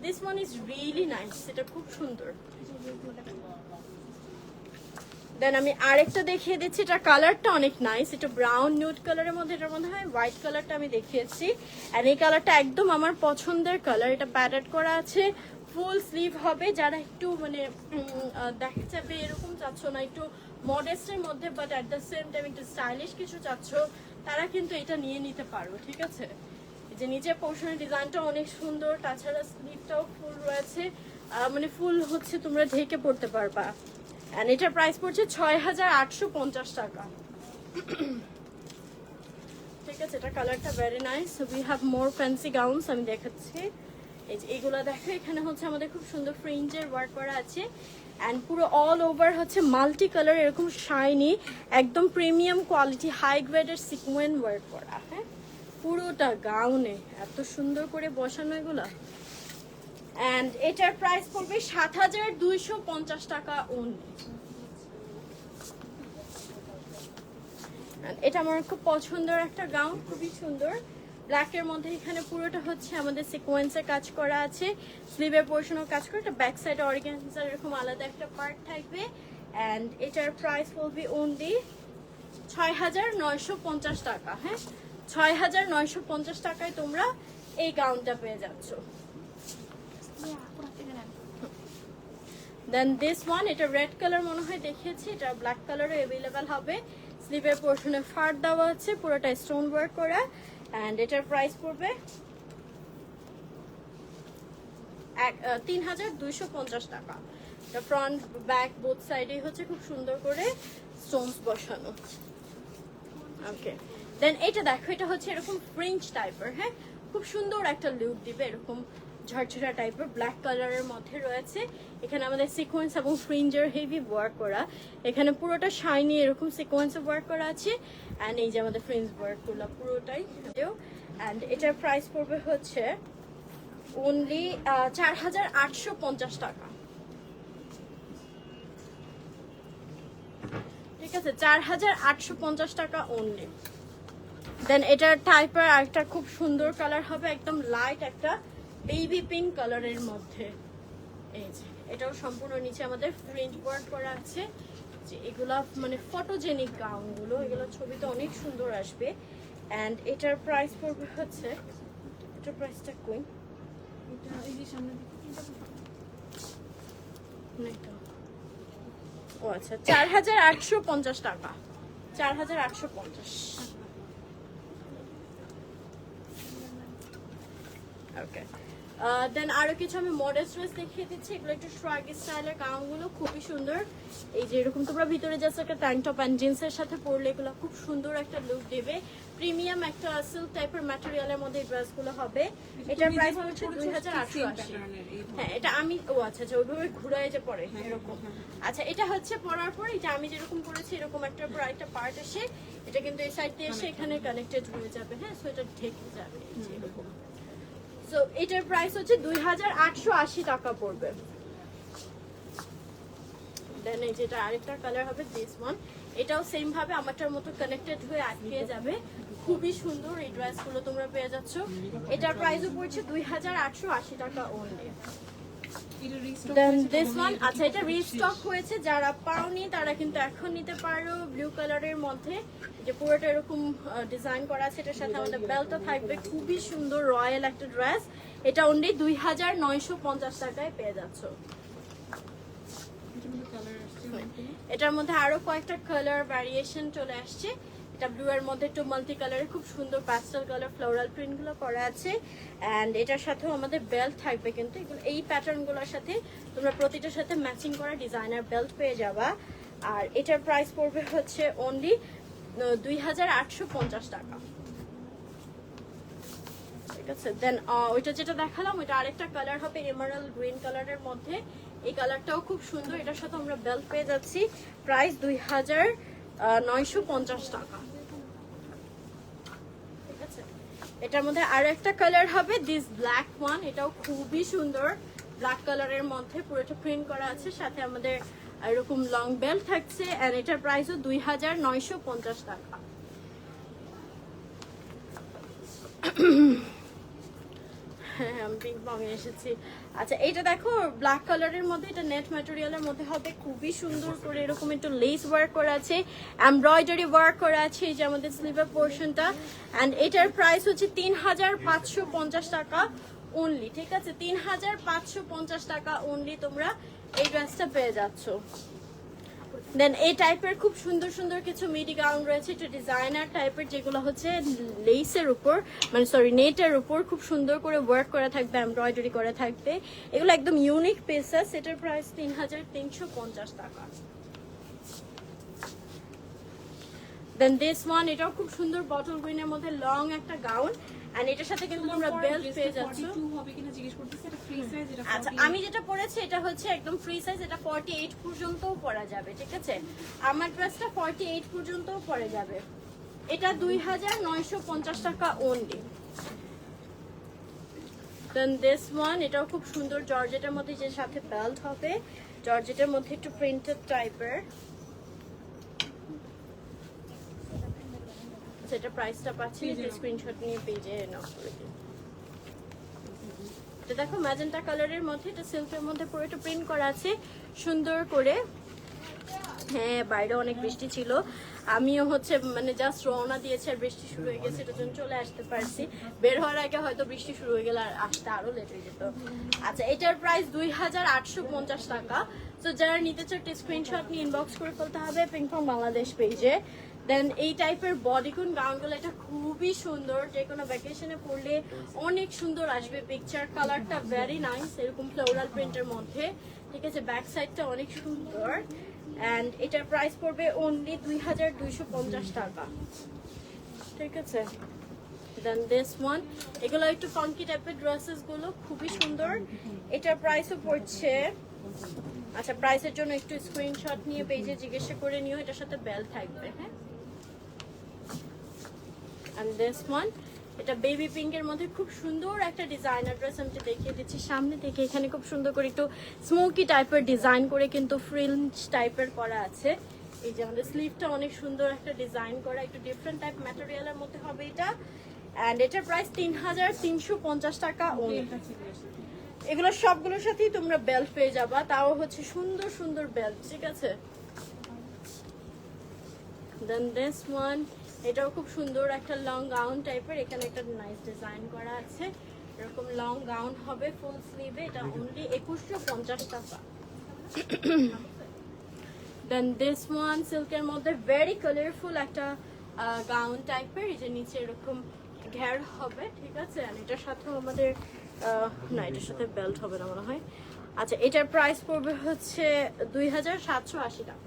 This one is really nice, এটা খুব সুন্দর। দেন আমি আরেকটা দেখিয়ে দিচ্ছি, এটা কালারটা অনেক নাইস, এটা ব্রাউন নিউড কালারের মধ্যে, এটার মধ্যে হয় হোয়াইট কালারটা আমি দেখিয়েছি। আর এই কালারটা একদম আমার পছন্দের কালার। এটা প্যাটার্ন করা আছে, ফুল স্লিভ হবে। যারা একটু মানে দেখা যাবে এরকম চাচ্ছ না, একটু মডেস্টের মধ্যে but at the same time একটু স্টাইলিশ কিছু চাচ্ছ, তারা কিন্তু এটা নিয়ে নিতে পারো। ঠিক আছে, এই যে নিচের পোর্শনের ডিজাইনটা অনেক সুন্দর, তাছাড়া স্লিভটাও ফুল রয়েছে, মানে ফুল হচ্ছে তোমরা ঢেকে পড়তে পারবা। And এটার প্রাইস পড়ছে 6850 টাকা। ঠিক আছে, এটা কালারটা very nice. We have more fancy gowns, আমি দেখাচ্ছি। এই যে এগুলো দেখো, এখানে হচ্ছে আমাদের খুব সুন্দর ফ্রিঞ্জের ওয়ার্ক করা আছে, অ্যান্ড পুরো অল ওভার হচ্ছে মাল্টি কালার, এরকম শাইনি একদম প্রিমিয়াম কোয়ালিটি হাই গ্রেডের সিকোয়েন ওয়ার্ক করা। হ্যাঁ, পুরোটা গাউনে এত সুন্দর করে বসানো এগুলা। অ্যান্ড এটার প্রাইস পড়বে 7250 টাকা অনলি। এটা আমার খুব পছন্দের একটা গাউন, খুবই সুন্দর ব্ল্যাকের মধ্যে। এখানে পুরোটা হচ্ছে আমাদের সিকোয়েন্সের কাজ করা আছে, স্লিভের পোর্শনও কাজ করে, এটা ব্যাক সাইড অর্গানজার এরকম আলাদা একটা পার্ট থাকবে। অ্যান্ড এটার প্রাইস পড়বে অনলি 6950 টাকা। হ্যাঁ, 6950 টাকায় তোমরা এই গাউনটা পেয়ে যাচ্ছ। দেন দিস ওয়ান, এটা রেড কালার মনে হয় দেখিয়েছি, এটা ব্ল্যাক কালারও অ্যাভেলেবেল হবে। স্লিভের পোর্শনে ফার দেওয়া আছে, পুরোটা স্টোন ওয়ার্ক করা, অ্যান্ড এটার প্রাইস পড়বে 3250 টাকা। ফ্রন্ট ব্যাক বোথ সাইডে হচ্ছে খুব সুন্দর করে স্টোনস বসানো। ওকে, দেন এটা দেখো, এটা হচ্ছে এরকম ফ্রিঞ্চ টাইপের, হ্যাঁ খুব সুন্দর একটা লুক দিবে, এরকম ঝরঝরা টাইপের ব্ল্যাক কালারের মধ্যে রয়েছে। এখানে আমাদের সিকোয়েন্স এবং ফ্রিঞ্জের হেভি ওয়ার্ক করা, এখানে পুরোটা শাইনি এরকম সিকোয়েন্স ওয়ার্ক করা আছে। অ্যান্ড এই যে আমাদের ফ্রিঞ্জ ওয়ার্কগুলো পুরোটাই। অ্যান্ড এটার প্রাইস পড়বে হচ্ছে অনলি 4850 টাকা। ঠিক আছে, 4850 টাকা অনলি। দেন এটার টাইপের একটা খুব সুন্দর কালার হবে, একদম লাইট একটা বেবি পিঙ্ক কালারের মধ্যে। এই যে এটাও সম্পূর্ণ নিচে আমাদের প্রিন্ট ওয়ার্ক করা আছে। যে এগুলা মানে ফটোজেনিক গাউনগুলো, এগুলো ছবিতে অনেক সুন্দর আসবে। অ্যান্ড এটার প্রাইস পড়বে হচ্ছে, এটার প্রাইসটা কই, ও আচ্ছা 4850 টাকা, 4850। ওকে, দেন আরো কিছু আমি মডেল ড্রেস দেখিয়ে দিচ্ছি। এগুলো একটু শ্রাগ স্টাইলের গাউনগুলো খুবই সুন্দর। এই যে এরকম তোমরা ভিতরে জাস্ট একটা ট্যাঙ্ক টপ অ্যান্ড জিন্সের সাথে পরলে এগুলো খুব সুন্দর একটা লুক দেবে। প্রিমিয়াম একটা সিল্ক টাইপের ম্যাটেরিয়ালের মধ্যে এই ড্রেসগুলো হবে। এটার প্রাইস হচ্ছে 2880। হ্যাঁ এটা আমি, ও আচ্ছা আচ্ছা ওইভাবে ঘুরায় যে পরে এরকম। আচ্ছা এটা হচ্ছে পরার পর এটা আমি যেরকম করেছি এরকম একটা পর একটা পার্ট এসে এটা কিন্তু এই সাইড দিয়ে এসে এখানে কানেক্টেড হয়ে যাবে। হ্যাঁ, সো এটা ঢেকে যাবে এরকম। সো এটার প্রাইস হচ্ছে 2880 টাকা পড়বে। দেন এই যেটা আরেকটা কালার হবে দিস ওয়ান, এটাও সেম ভাবে আমারটার মতো কানেক্টেড হয়ে আটকে যাবে। খুবই সুন্দর এই ড্রেসগুলো তোমরা পেয়ে যাচ্ছ। এটার প্রাইসও পড়ছে 2880 টাকা অনলি। দেন দিস ওয়ান, আচ্ছা এটা রিস্টক হয়েছে, যারা পাওনি তারা কিন্তু এখন নিতে পারো। ব্লু কালারের মধ্যে যে পুরোটা এরকম ডিজাইন করা আছে, এটার সাথে আমাদের বেল্টও থাকবে। খুবই সুন্দর রয়্যাল একটা ড্রেস। এটা অনলি 2950 টাকায় পেয়ে যাচ্ছ। এটার মধ্যে আরো কয়েকটা কালার ভ্যারিয়েশন চলে আসছে। এটা ব্লু এর মধ্যে একটু মাল্টি কালারে খুব সুন্দর প্যাস্টেল কালার ফ্লোরাল প্রিন্ট গুলো করা আছে। এন্ড এটার সাথেও আমাদের বেল্ট থাকবে, কিন্তু এগুলো এই প্যাটার্ন গুলোর সাথে তোমরা প্রতিটার সাথে ম্যাচিং করা ডিজাইনার বেল্ট পেয়ে যাবা। আর এটার প্রাইস পড়বে হচ্ছে অনলি 2850 টাকা। ঠিক আছে, দেন ওইটা যেটা দেখালাম ওইটা আরেকটা কালার হবে এমারাল্ড গ্রিন কালারের মধ্যে। এই কালারটাও খুব সুন্দর, এটার সাথে আমরা বেল্ট পেয়ে যাচ্ছি। প্রাইস 2950 টাকা। ঠিক আছে, এটার মধ্যে আরো একটা কালার হবে দিস ব্ল্যাক ওয়ান, এটাও খুবই সুন্দর। ব্ল্যাক কালারের মধ্যে পুরোটা প্রিন্ট করা আছে, সাথে আমাদের এরকম লং বেল্ট থাকছে। এন্ড এটার প্রাইসও 2950 টাকা। হ্যাঁ আমি পিঙ্ক রঙে এসেছি। আচ্ছা এটা দেখো ব্ল্যাক কালারের মধ্যে, এটা নেট ম্যাটেরিয়ালের মধ্যে হবে। খুবই সুন্দর করে এরকম একটু লেস ওয়ার্ক করা আছে, এমব্রয়ডারি ওয়ার্ক করা আছে এই যে আমাদের স্লিভের পোর্শনটা। অ্যান্ড এটার প্রাইস হচ্ছে 3550 টাকা অনলি। ঠিক আছে, 3550 টাকা অনলি তোমরা এই ড্রেসটা পেয়ে যাচ্ছ। দেন এই টাইপের খুব সুন্দর সুন্দর কিছু মিডি গাউন রয়েছে, একটু ডিজাইনার টাইপের, যেগুলো হচ্ছে লেসের উপর মানে সরি নেটের উপর খুব সুন্দর করে ওয়ার্ক করা থাকবে, এমব্রয়ডারি করা থাকবে। এগুলো একদম ইউনিক পিসেস। এটার প্রাইস 3350 টাকা। দেন দিস ওয়ান, এটাও খুব সুন্দর বটল গ্রিনের মধ্যে লং একটা গাউন। এন্ড এটার সাথে কিন্তু তোমরা বেল্ট পেয়ে যাচ্ছ। আচ্ছা আমি যেটা পরেছি এটা হচ্ছে একদম ফ্রি সাইজ, এটা 48 পর্যন্তও পরা যাবে। ঠিক আছে, আমার ড্রেসটা 48 পর্যন্তও পরা যাবে। এটা 2950 টাকা অনলি। দেন দিস ওয়ান, এটাও খুব সুন্দর জর্জেটের মধ্যে, যে সাথে বেল্ট হবে, জর্জেটের মধ্যে একটু প্রিন্টেড টাইপের। সেটা প্রাইসটা পাচ্ছি স্ক্রিনশট নিয়ে পেজে নক করে দিন। এটা দেখো ম্যাজেন্টা কালারের মধ্যে, এটা সিল্কের মধ্যে পুরো একটা প্রিন্ট করা আছে সুন্দর করে। হ্যাঁ বাইরে অনেক বৃষ্টি ছিল, আমিও হচ্ছে মানে জাস্ট রওনা দিয়েছি আর বৃষ্টি শুরু হয়ে গেছে, এটার জন্য চলে আসতে পারছি। বের হওয়ার আগে হয়তো বৃষ্টি শুরু হয়ে গেলে আর আসতে আরো লেট হয়ে যেত। আচ্ছা এটার প্রাইস 2850 টাকা। তো যারা নিতে চাও স্ক্রিনশট নিয়ে ইনবক্স করে ফেলতে হবে পিঙ্ক ফ্রম বাংলাদেশ পেজে। দেন এই টাইপের বডিকন গাউনগুলো এটা খুবই সুন্দর, যে কোনো ভ্যাকেশনে পরলে অনেক সুন্দর আসবে। পিকচার কালারটা ভেরি নাইস, এরকম ফ্লোরাল প্রিন্টের মধ্যে, ঠিক আছে। ব্যাক সাইডটা অনেক সুন্দর অ্যান্ড এটার প্রাইস পড়বে অনলি 2250 টাকা, ঠিক আছে। দেন দিস ওয়ান, এগুলো একটু ফাঙ্কি টাইপের ড্রেসেস গুলো খুবই সুন্দর। এটার প্রাইসও পড়ছে, আচ্ছা প্রাইসের জন্য একটু স্ক্রিনশট নিয়ে পেজে জিজ্ঞাসা করে নিও, এটার সাথে বেল্ট থাকবে, হ্যাঁ। এন্ড দিস ওয়ান, এটা বেবি পিঙ্কের মধ্যে খুব সুন্দর একটা ডিজাইনার ড্রেস, আমি দেখিয়ে দিচ্ছি সামনে থেকে। এখানে খুব সুন্দর করে একটু স্মোকি টাইপের ডিজাইন করে কিন্তু ফ্রিঞ্জ টাইপের করা আছে। এই যে আমাদের স্লিভটা অনেক সুন্দর একটা ডিজাইন করা, একটু ডিফারেন্ট টাইপ ম্যাটেরিয়ালের মধ্যে হবে এটা। অ্যান্ড এটার প্রাইস 3350 টাকা only। এগুলো সবগুলোর সাথেই তোমরা বেল্ট পেয়ে যাবা, তাও হচ্ছে সুন্দর সুন্দর বেল্ট, ঠিক আছে। দেন দিস ওয়ান, এটাও খুব সুন্দর একটা লং গাউন টাইপের, এখানে একটা নাইস ডিজাইন করা আছে, এরকম লং গাউন হবে ফুল স্লিভে, এটা অনলি 2150 টাকা। দেন দিস ওয়ান, সিল্কের মধ্যে ভেরি কালারফুল একটা গাউন টাইপের, এই যে নিচে এরকম ঘের হবে, ঠিক আছে। আর এটার সাথেও আমাদের না, এটার সাথে বেল্ট হবে না মনে হয়। আচ্ছা, এটার প্রাইস পড়বে হচ্ছে 2780 টাকা।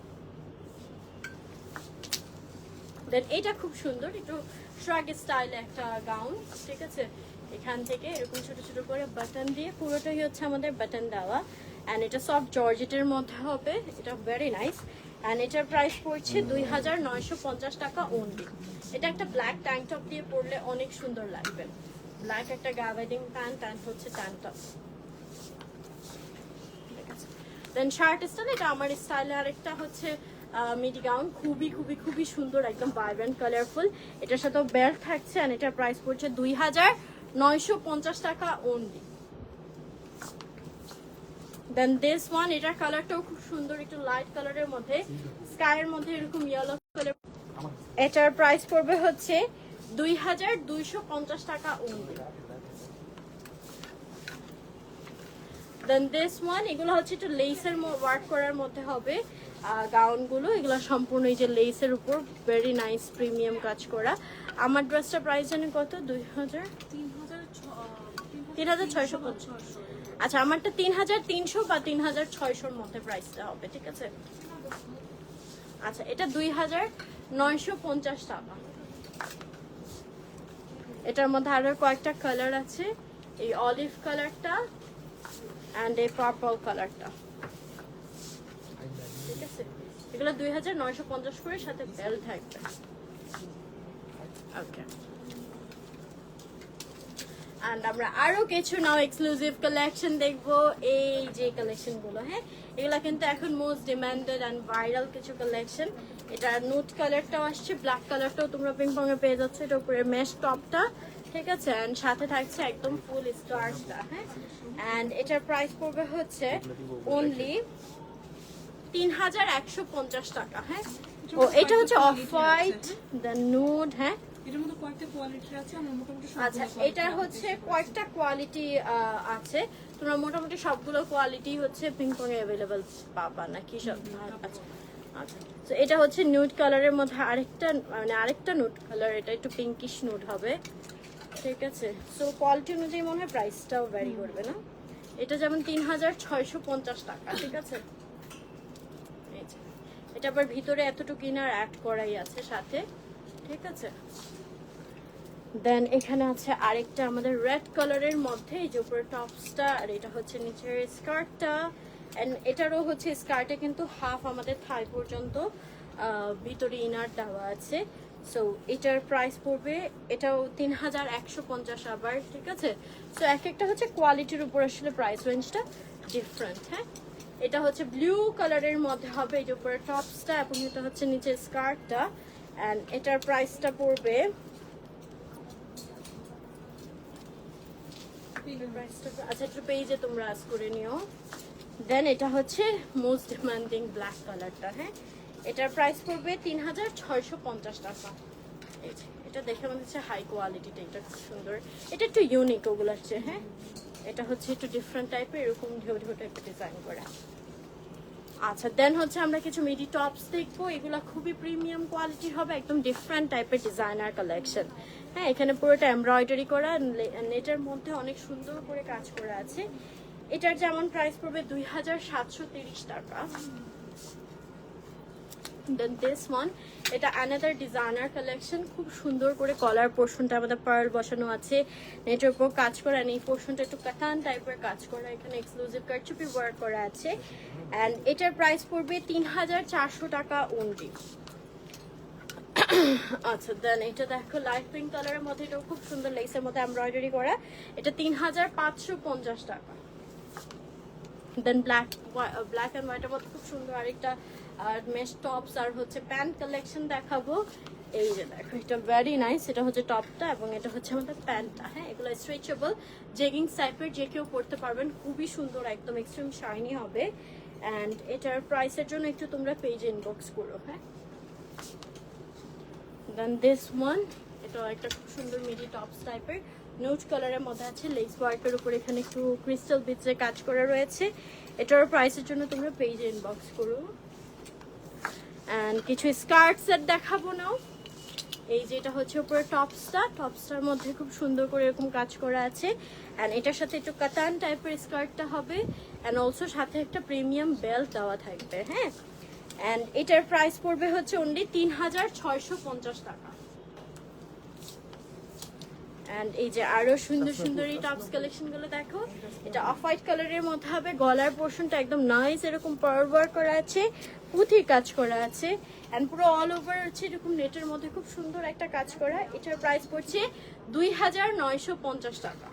দেন এটা খুব সুন্দর, একটু শ্রাগ স্টাইলে একটা গাউন, ঠিক আছে। এখান থেকে এরকম ছোট ছোট করে বাটন দিয়ে, পুরোটাই হচ্ছে আমাদের বাটন দেওয়া। অ্যান্ড এটা সফট জর্জেটের মধ্যে হবে, এটা ভেরি নাইস। অ্যান্ড এটার প্রাইস পড়ছে 2950 টাকা অনলি। এটা একটা ব্ল্যাক ট্যাঙ্ক টপ দিয়ে পরলে অনেক সুন্দর লাগবে, ব্ল্যাক একটা গাভাইডিং প্যান্ট অ্যান্ড হচ্ছে ট্যাঙ্ক টপ, ঠিক আছে। দেন শার্ট স্টাইল, এটা আমার স্টাইলে আরেকটা হচ্ছে মিডি গাউন, খুবই খুবই খুবই সুন্দর, একদম ভাইব্রেন্ট কালারফুল। এটার সাথেও বেল্ট থাকছে অ্যান্ড এটার প্রাইস পড়ছে 2950 টাকা অনলি। দেন দিস ওয়ান, এটার কালারটাও খুব সুন্দর, একটু লাইট কালারের মধ্যে, স্কাইয়ের মধ্যে এরকম ইয়েলো কালার। এটার প্রাইস পড়বে হচ্ছে 2250 টাকা অনলি। দেন দিস ওয়ান, এগুলো হচ্ছে একটু লেসের ওয়ার্ক করার মধ্যে হবে গাউনগুলো, এগুলো সম্পূর্ণ এই যে লেসের উপর ভেরি নাইস প্রিমিয়াম কাজ করা। আমার ড্রেসটা প্রাইস জানেন কত? 3650। আচ্ছা, আমারটা 3300 বা 3600 মধ্যে প্রাইসটা হবে, ঠিক আছে। আচ্ছা, এটা 2950 টাকা। এটার মধ্যে আরো কয়েকটা কালার আছে, এই অলিভ কালারটা অ্যান্ড এই পার্পল কালারটা, ঠিক আছে। এগুলো 2950 করে, সাথে বেল্ট থাকবে, ওকে। এন্ড আমরা আরো কিছু নাও এক্সক্লুসিভ কালেকশন দেখবো, এই যে কালেকশন গুলো, হ্যাঁ, এগুলা কিন্তু এখন মোস্ট ডিমান্ডেড এন্ড ভাইরাল কিছু কালেকশন। এটা নোট কালারটাও আসছে, ব্ল্যাক কালারটাও তোমরা পিং পং এ পেয়ে যাচ্ছে, এটা উপরে মেশ টপটা, ঠিক আছে। এন্ড সাথে থাকছে একদম ফুল স্টারটা, হ্যাঁ। এন্ড এটার প্রাইস পড়বে হচ্ছে অনলি 3150 টাকা, হ্যাঁ। ও এটা হচ্ছে অফ হোয়াইট, দ্য নুড, হ্যাঁ।
এটার মধ্যে কয়েকটা কোয়ালিটি আছে, আমরা মোটামুটি
আচ্ছা, এটা হচ্ছে কয়েকটা কোয়ালিটি আছে, তোমরা মোটামুটি সবগুলো কোয়ালিটি হচ্ছে পিং পং এ अवेलेबल পাবা নাকি সব? আচ্ছা আচ্ছা, তো এটা হচ্ছে নুড কালারের মধ্যে আরেকটা, মানে আরেকটা নুড কালার, এটা একটু পিঙ্কিশ নুড হবে, ঠিক আছে। সো কোয়ালিটি অনুযায়ী মনে হয় প্রাইসটাও ভ্যারি করবে না। এটা যেমন 3650 টাকা, ঠিক আছে। এই যে এটা আবার ভিতরে এতটুকু ইনার অ্যাড করাই আছে সাথে, ঠিক আছে। দেন এখানে আছে আরেকটা আমাদের রেড কালারের মধ্যে, এই যে উপরে টপসটা, আর এটা হচ্ছে নিচের স্কার্টটা। এন্ড এটারও হচ্ছে স্কার্টে কিন্তু হাফ আমাদের থাই পর্যন্ত ভিতরে ইনার দেওয়া আছে। সো এটার প্রাইস পড়বে, এটাও 3150 আবার, ঠিক আছে। সো এক একটা হচ্ছে কোয়ালিটির উপর আসলে প্রাইস রেঞ্জটা ডিফারেন্ট, হ্যাঁ। এটা হচ্ছে ব্লু কালারের মধ্যে হবে, এই যে উপরে টপসটা, এবং এটা হচ্ছে নিচে স্কার্টটা। এন্ড এটার প্রাইসটা পড়বে, আচ্ছা একটু পেজে তোমরা আজ করে নিও। দেন এটা হচ্ছে মোস্ট ডিমান্ডিং ব্ল্যাক কালারটা, হ্যাঁ। এটার প্রাইস পড়বে 3650 টাকা। এই যে এটা দেখে মনে হচ্ছে হাই কোয়ালিটিটা, এটা খুব সুন্দর, এটা একটু ইউনিক ওগুলোর চেয়ে, হ্যাঁ। এটা হচ্ছে একটু ডিফারেন্ট টাইপের, এরকম ঢেউ ঢেউ টাইপের ডিজাইন করা। আচ্ছা দেন হচ্ছে আমরা কিছু মিডি টপস দেখবো, এগুলা খুবই প্রিমিয়াম কোয়ালিটির হবে, একদম ডিফারেন্ট টাইপের ডিজাইনার কালেকশন। হ্যাঁ, এখানে পুরোটা এমব্রয়ডারি করা, নেটের মধ্যে অনেক সুন্দর করে কাজ করা আছে। এটার যেমন প্রাইস পড়বে 2730 টাকা। দেন দিস ওয়ান, এটা অ্যানাদার ডিজাইনার কালেকশন, খুব সুন্দর করে কলার পোর্শনটা আমাদের পার্ল বসানো আছে, নেটের উপর কাজ করা, এই পোর্শনটা একটু কাটান টাইপের কাজ করা, এখানে এক্সক্লুসিভ কারচুপি ওয়ার্ক করা আছে। অ্যান্ড এটার প্রাইস পড়বে 3400 টাকা অনলি। আচ্ছা দেন এটা দেখো লাইট পিঙ্ক কালারের মধ্যে, এটাও খুব সুন্দর লেসের মধ্যে এমব্রয়ডারি করা, এটা 3550 টাকা। দেন ব্ল্যাক অ্যান্ড হোয়াইটের মধ্যে খুব সুন্দর আরেকটা মেশ টপস আর হচ্ছে প্যান্ট কালেকশন দেখাবো। এই যে দেখো, এটা ভেরি নাইস, এটা হচ্ছে টপটা এবং এটা হচ্ছে আমাদের প্যান্টটা। হ্যাঁ, এগুলো স্ট্রেচেবল জেগিংস টাইপের, যে কেউ পরতে পারবেন, খুবই সুন্দর, একদম এক্সট্রিম শাইনি হবে। অ্যান্ড এটার প্রাইসের জন্য একটু তোমরা পেজে ইনবক্স করো। হ্যাঁ, দেন দিস ওয়ান, এটা একটা খুব সুন্দর মিডি টপস টাইপের, নোট কালারের মধ্যে আছে, লেস ওয়ার্কের উপর এখানে একটু ক্রিস্টাল বিটসের কাজ করা রয়েছে। এটার প্রাইসের জন্য তোমরা পেজে ইনবক্স করো। অ্যান্ড কিছু স্কার্ট সেট দেখাবো নাও। এই যে এটা হচ্ছে উপরে টপসটার মধ্যে খুব সুন্দর করে এরকম কাজ করা আছে। অ্যান্ড এটার সাথে একটু কাতান টাইপের স্কার্টটা হবে, অ্যান্ড অলসো সাথে একটা প্রিমিয়াম বেল্ট দেওয়া থাকবে। হ্যাঁ, অ্যান্ড এটার প্রাইস পড়বে হচ্ছে অনলি 3650 টাকা। অ্যান্ড এই যে আরো সুন্দর সুন্দর এই টপস কালেকশন গুলো দেখো, এটা অফ হোয়াইট কালারের মধ্যে হবে, গলার পোর্শনটা একদম নাইস এরকম পার্ল ওয়ার্ক করা আছে, পুঁথির কাজ করা আছে, এন্ড পুরো অল ওভার হচ্ছে এরকম নেটের মধ্যে খুব সুন্দর একটা কাজ করা। এটার প্রাইস পড়ছে 2950 টাকা।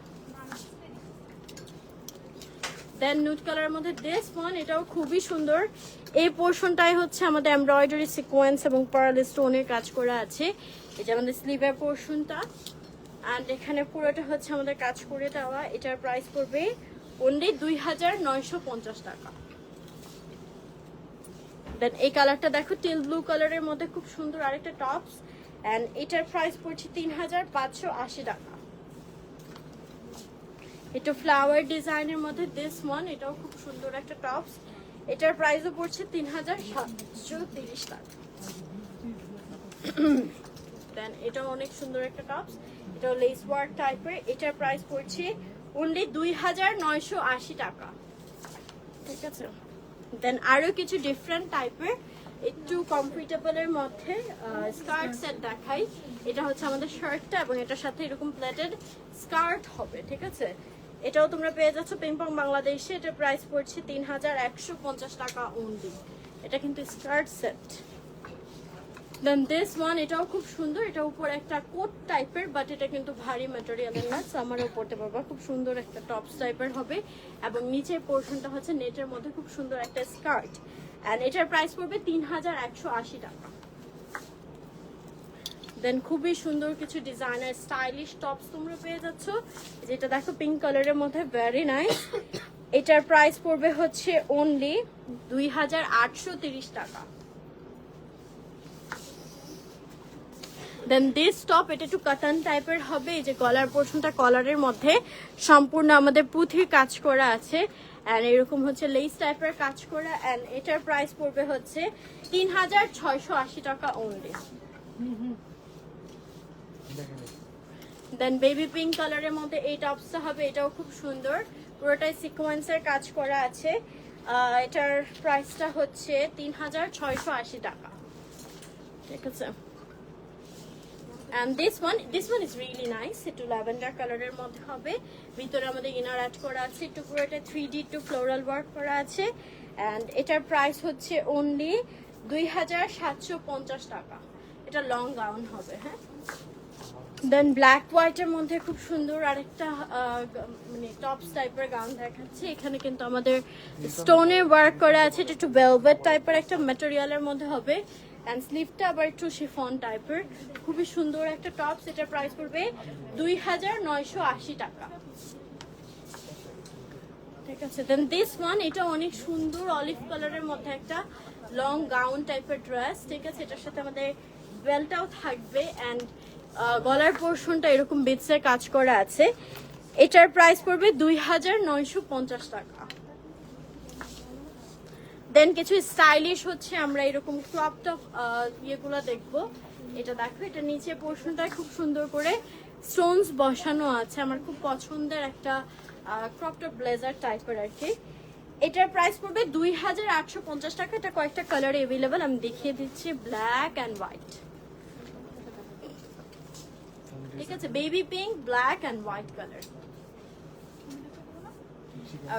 দেন নুড কালারের মধ্যে দিস ওয়ান, এটাও খুবই সুন্দর, এই পোর্শনটাই হচ্ছে আমাদের এমব্রয়ডারি সিকোয়েন্স এবং পার্ল স্টোনের কাজ করা আছে। এই যে আমাদের স্লিভের পোর্শনটা, অ্যান্ড এখানে পুরোটা হচ্ছে আমাদের কাজ করে দেওয়া। এটার প্রাইস পড়বে অনলি 2950 টাকা। দেন এই কালারটা দেখো, টিল ব্লু কালারের মধ্যে খুব সুন্দর আরেকটা টপস, অ্যান্ড এটার প্রাইস পড়ছে 3580 টাকা। এটা ফ্লাওয়ার ডিজাইনের মধ্যে দিস ওয়ান, এটাও খুব সুন্দর একটা টপস, এটার প্রাইসও পড়ছে 3730 টাকা। দেন এটাও অনেক সুন্দর একটা টপস, এটাও লেস ওয়ার্ক টাইপের, এটার প্রাইস পড়ছে অনলি 2980 টাকা। ঠিক আছে, দেন আরো কিছু ডিফারেন্ট টাইপের একটু কমফোর্টেবলের মধ্যে স্কার্ট সেট দেখাই। এটা হচ্ছে আমাদের শার্টটা এবং এটার সাথে এরকম প্লেটেড স্কার্ট হবে। ঠিক আছে, এটাও তোমরা পেয়ে যাচ্ছ পিংপং বাংলাদেশে, এটার প্রাইস পড়ছে 3150 টাকা অনলি। এটা কিন্তু skirt set. Then this one, এটাও খুব সুন্দর, এটা উপর একটা কোট টাইপের, বাট এটা কিন্তু ভারী ম্যাটেরিয়ালের না, সামারেও পরতে পারবা, খুব সুন্দর একটা টপস টাইপের হবে, এবং নিচের পোর্শনটা হচ্ছে নেটের মধ্যে খুব সুন্দর একটা স্কার্ট, এন্ড এটার প্রাইস পড়বে 3180 টাকা। দেন খুবই সুন্দর কিছু ডিজাইনার স্টাইলিশ টপস তোমরা পেয়ে যাচ্ছ, যেটা দেখো পিঙ্ক কালারের মধ্যে, ভেরি নাইস। এটার প্রাইস পড়বে হচ্ছে অনলি 2830 টাকা। দেন দিস টপ, এটা একটু কাতান টাইপের হবে, এই যে গলার পোর্শনটা কলারের মধ্যে সম্পূর্ণ আমাদের পুঁথির কাজ করা আছে, এন্ড এরকম হচ্ছে লেস টাইপের কাজ করা, এন্ড এটার প্রাইস পড়বে হচ্ছে 3680 টাকা অনলি। দেন বেবি পিঙ্ক কালারের মধ্যে এই টপসটা হবে, এটাও খুব সুন্দর, পুরোটাই সিকোয়েন্সের কাজ করা আছে। এটার প্রাইসটা হচ্ছে 3680 টাকা। ঠিক আছে, and this one is really nice, একটু ল্যাভেন্ডার কালারের মধ্যে হবে, ভিতরে আমাদের ইনার অ্যাড করা আছে, একটু পুরোটা 3D টু ফ্লোরাল ওয়ার্ক করা আছে, এন্ড এটার প্রাইস হচ্ছে অনলি 2750 টাকা। এটা লং গাউন হবে। হ্যাঁ, দেন ব্ল্যাক হোয়াইটের মধ্যে খুব সুন্দর আরেকটা মানে টপস টাইপের গাউন দেখাচ্ছি, এখানে কিন্তু আমাদের স্টোনের ওয়ার্ক করা আছে, এটা একটু ভেলভেট টাইপের একটা ম্যাটেরিয়ালের মধ্যে হবে, এন্ড স্লিভটা আবার একটু শিফন টাইপের, খুবই সুন্দর একটা টপস। এটার প্রাইস পড়বে 2980 টাকা। ঠিক আছে, দেন দিস ওয়ান, এটা অনেক সুন্দর অলিভ কালারের মধ্যে একটা লং গাউন টাইপের ড্রেস। ঠিক আছে, এটার সাথে আমাদের বেল্টটাও থাকবে, এন্ড গলার পোর্শনটা এরকম বিটসের কাজ করা আছে। এটার প্রাইস পড়বে 2950 টাকা। দেন কিছু স্টাইলিশ হচ্ছে আমরা এরকম ক্রপ টপ ইয়েগুলো দেখবো। এটা দেখো, এটা নিচে পোর্শনটায় খুব সুন্দর করে স্টোনস বসানো আছে। আমার খুব পছন্দের একটা ক্রপ টপ ব্লেজার টাইপের আর কি। এটার প্রাইস পড়বে 2850 টাকা। এটা কয়েকটা কালার অ্যাভেলেবেল, আমি দেখিয়ে দিচ্ছি, ব্ল্যাক অ্যান্ড হোয়াইট। ঠিক আছে, baby pink, black and white colour.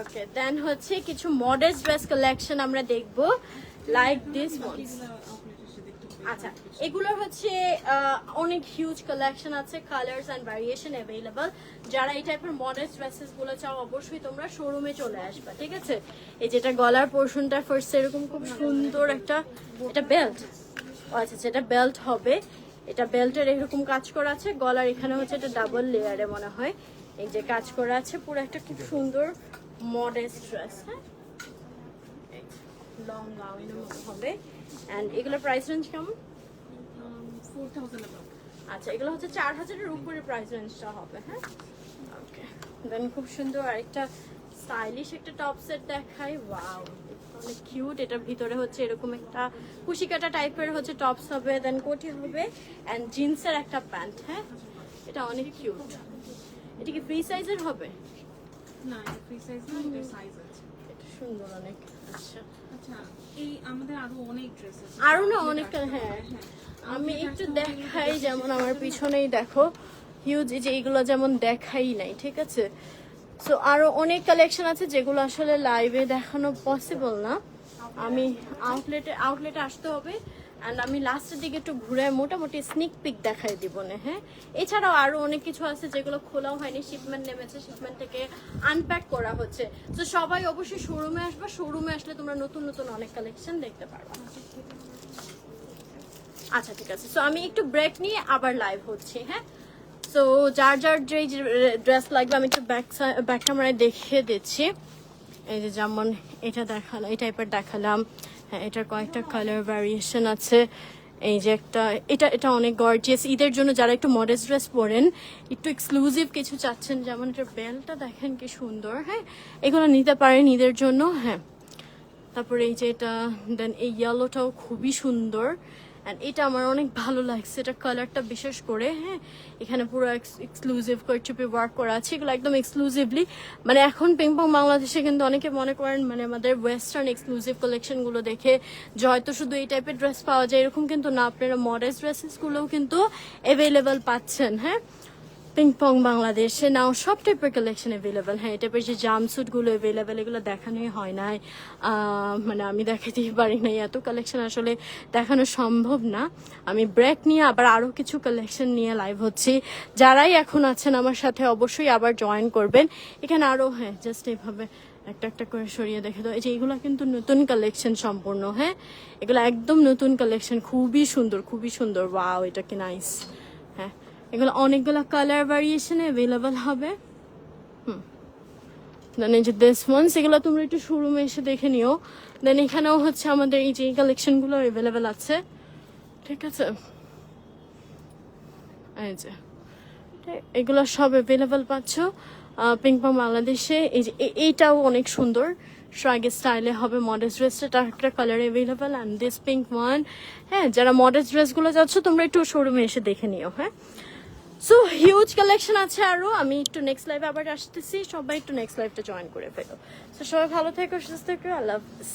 Okay, then হচ্ছে কিছু মডেস্ট ড্রেস কালেকশন আমরা দেখবো, লাইক দিস ওয়ান্স। আচ্ছা, এগুলো হচ্ছে অনেক হিউজ কালেকশন আছে, কালার্স এন্ড ভ্যারিয়েশন অ্যাভেলেবল। যারা এই টাইপের মডেস্ট ড্রেসেস গুলো চাও অবশ্যই তোমরা শোরুমে চলে আসবে। ঠিক আছে, এই যেটা গলার পোর্শনটা ফার্স্ট এরকম খুব সুন্দর একটা, এটা বেল্ট, আচ্ছা যেটা বেল্ট হবে, এটা বেল্টের এরকম কাজ করা আছে। গলার এখানে হচ্ছে এটা ডাবল লেয়ারে মনে হয় এই যে কাজ করা আছে। পুরো একটা খুব সুন্দর মডেস্ট ড্রেস, হ্যাঁ, লং গাউনের মতো হবে। এন্ড এগুলোর প্রাইস রেঞ্জ কেমন?
4000 above।
আচ্ছা, এগুলো হচ্ছে 4000-এর উপরে প্রাইস রেঞ্জটা হবে, হ্যাঁ। ওকে, দেন খুব সুন্দর আরেকটা স্টাইলিশ একটা টপ সেট দেখাই। ওয়াও, অনেক কিউট। এটার ভিতরে হচ্ছে এরকম একটা কুশিকাটা টাইপের হচ্ছে টপস হবে, দেন কোটি হবে এন্ড জিন্সের একটা প্যান্ট, হ্যাঁ। এটা অনেক কিউট। এটা কি ফ্রি সাইজের হবে?
না, এটা ফ্রি সাইজ না, এটা সাইজ আছে।
এটা সুন্দর অনেক। আচ্ছা
আচ্ছা, এই আমাদের আরো অনেক ড্রেস আছে।
আরো না অনেক, হ্যাঁ আমি একটু দেখাই, যেমন আমার পিছনেই দেখো হিউজ, এই যে এইগুলো যেমন দেখাই নাই, ঠিক আছে। সো আরো অনেক কালেকশন আছে যেগুলো আসলে লাইভে দেখানো পসিবল না। আমি আউটলেটে আসতে হবে অ্যান্ড আমি লাস্টের দিকে একটু ঘুরে মোটামুটি স্নিক পিক দেখাই দিব না, হ্যাঁ। এছাড়াও আরো অনেক কিছু আছে যেগুলো খোলাও হয়নি, শিপমেন্ট নেমেছে, শিপমেন্ট থেকে আনপ্যাক করা হচ্ছে। তো সবাই অবশ্যই শোরুমে আসবে, শোরুমে আসলে তোমরা নতুন নতুন অনেক কালেকশন দেখতে পারবা। আচ্ছা ঠিক আছে, সো আমি একটু ব্রেক নিয়ে আবার লাইভ হচ্ছি, হ্যাঁ। সো যার যার যে ড্রেস লাগবে আমি একটু ব্যাক ক্যামেরায় দেখিয়ে দিচ্ছি। এই যে যেমন এটা দেখালাম, এই টাইপের দেখালাম, হ্যাঁ। এটার কয়েকটা কালার ভ্যারিয়েশন আছে। এই যে একটা, এটা অনেক গর্জিয়াস। ঈদের জন্য যারা একটু মডেস্ট ড্রেস পরেন, একটু এক্সক্লুসিভ কিছু চাচ্ছেন, যেমন এটার বেল্টটা দেখেন কি সুন্দর, হ্যাঁ। এগুলো নিতে পারেন ঈদের জন্য, হ্যাঁ। তারপরে এই যে এটা, দেন এই ইয়েলোটাও খুবই সুন্দর অ্যান্ড এটা আমার অনেক ভালো লাগছে, এটা কালারটা বিশেষ করে, হ্যাঁ। এখানে পুরো এক্সক্লুসিভ কারচুপি ওয়ার্ক করা আছে, এগুলো একদম এক্সক্লুসিভলি, মানে এখন পিংপং বাংলাদেশে কিন্তু অনেকে মনে করেন মানে আমাদের ওয়েস্টার্ন এক্সক্লুসিভ কালেকশনগুলো দেখে যে হয়তো শুধু এই টাইপের ড্রেস পাওয়া যায়, এরকম কিন্তু না। আপনারা মডেস্ট ড্রেসেসগুলোও কিন্তু অ্যাভেলেবেল পাচ্ছেন, হ্যাঁ। পিংপং বাংলাদেশে নাও সব টাইপের কালেকশন অ্যাভেলেবেল, হ্যাঁ। এই টাইপের যে জাম্পস্যুটগুলো অ্যাভেলেবেল, এগুলো দেখানোই হয় নাই, মানে আমি দেখাতেই পারি নাই, এত কালেকশন আসলে দেখানো সম্ভব না। আমি ব্রেক নিয়ে আবার আরও কিছু কালেকশন নিয়ে লাইভ হচ্ছি। যারাই এখন আছেন আমার সাথে অবশ্যই আবার জয়েন করবেন। এখানে আরও, হ্যাঁ, জাস্ট এইভাবে একটা একটা করে সরিয়ে দেখে দাও। এই যে এগুলো কিন্তু নতুন কালেকশন সম্পূর্ণ, হ্যাঁ। এগুলো একদম নতুন কালেকশন, খুবই সুন্দর, খুবই সুন্দর। ওয়াও, এটা কি নাইস, হ্যাঁ। এগুলো অনেকগুলো কালার ভ্যারিয়েশনে অ্যাভেলেবল হবে। দেন এই যে দিস ওয়ান্স, এগুলো তোমরা একটু শোরুমে এসে দেখে নিও। দেন এখানেও হচ্ছে আমাদের এই যে কালেকশনগুলো অ্যাভেলেবেল আছে, ঠিক আছে। এই যে এগুলো সব অ্যাভেলেবেল পাচ্ছ পিংপং বাংলাদেশে। এই যে এইটাও অনেক সুন্দর, শ্রাগের স্টাইলে হবে মডেস্ট ড্রেসটা, একটা colour available and this pink one, হ্যাঁ। যারা মডেস্ট ড্রেসগুলো যাচ্ছ তোমরা একটু শোরুমে এসে দেখে নিও, হ্যাঁ। সো হিউজ কালেকশন আছে আরো। আমি একটু নেক্সট লাইভে আবার আসতেছি, সবাই একটু নেক্সট লাইভটা জয়েন করে ফেলো। তো সবাই ভালো থেকো, সুস্থ থেকো, আল্লাহ হাফেজ।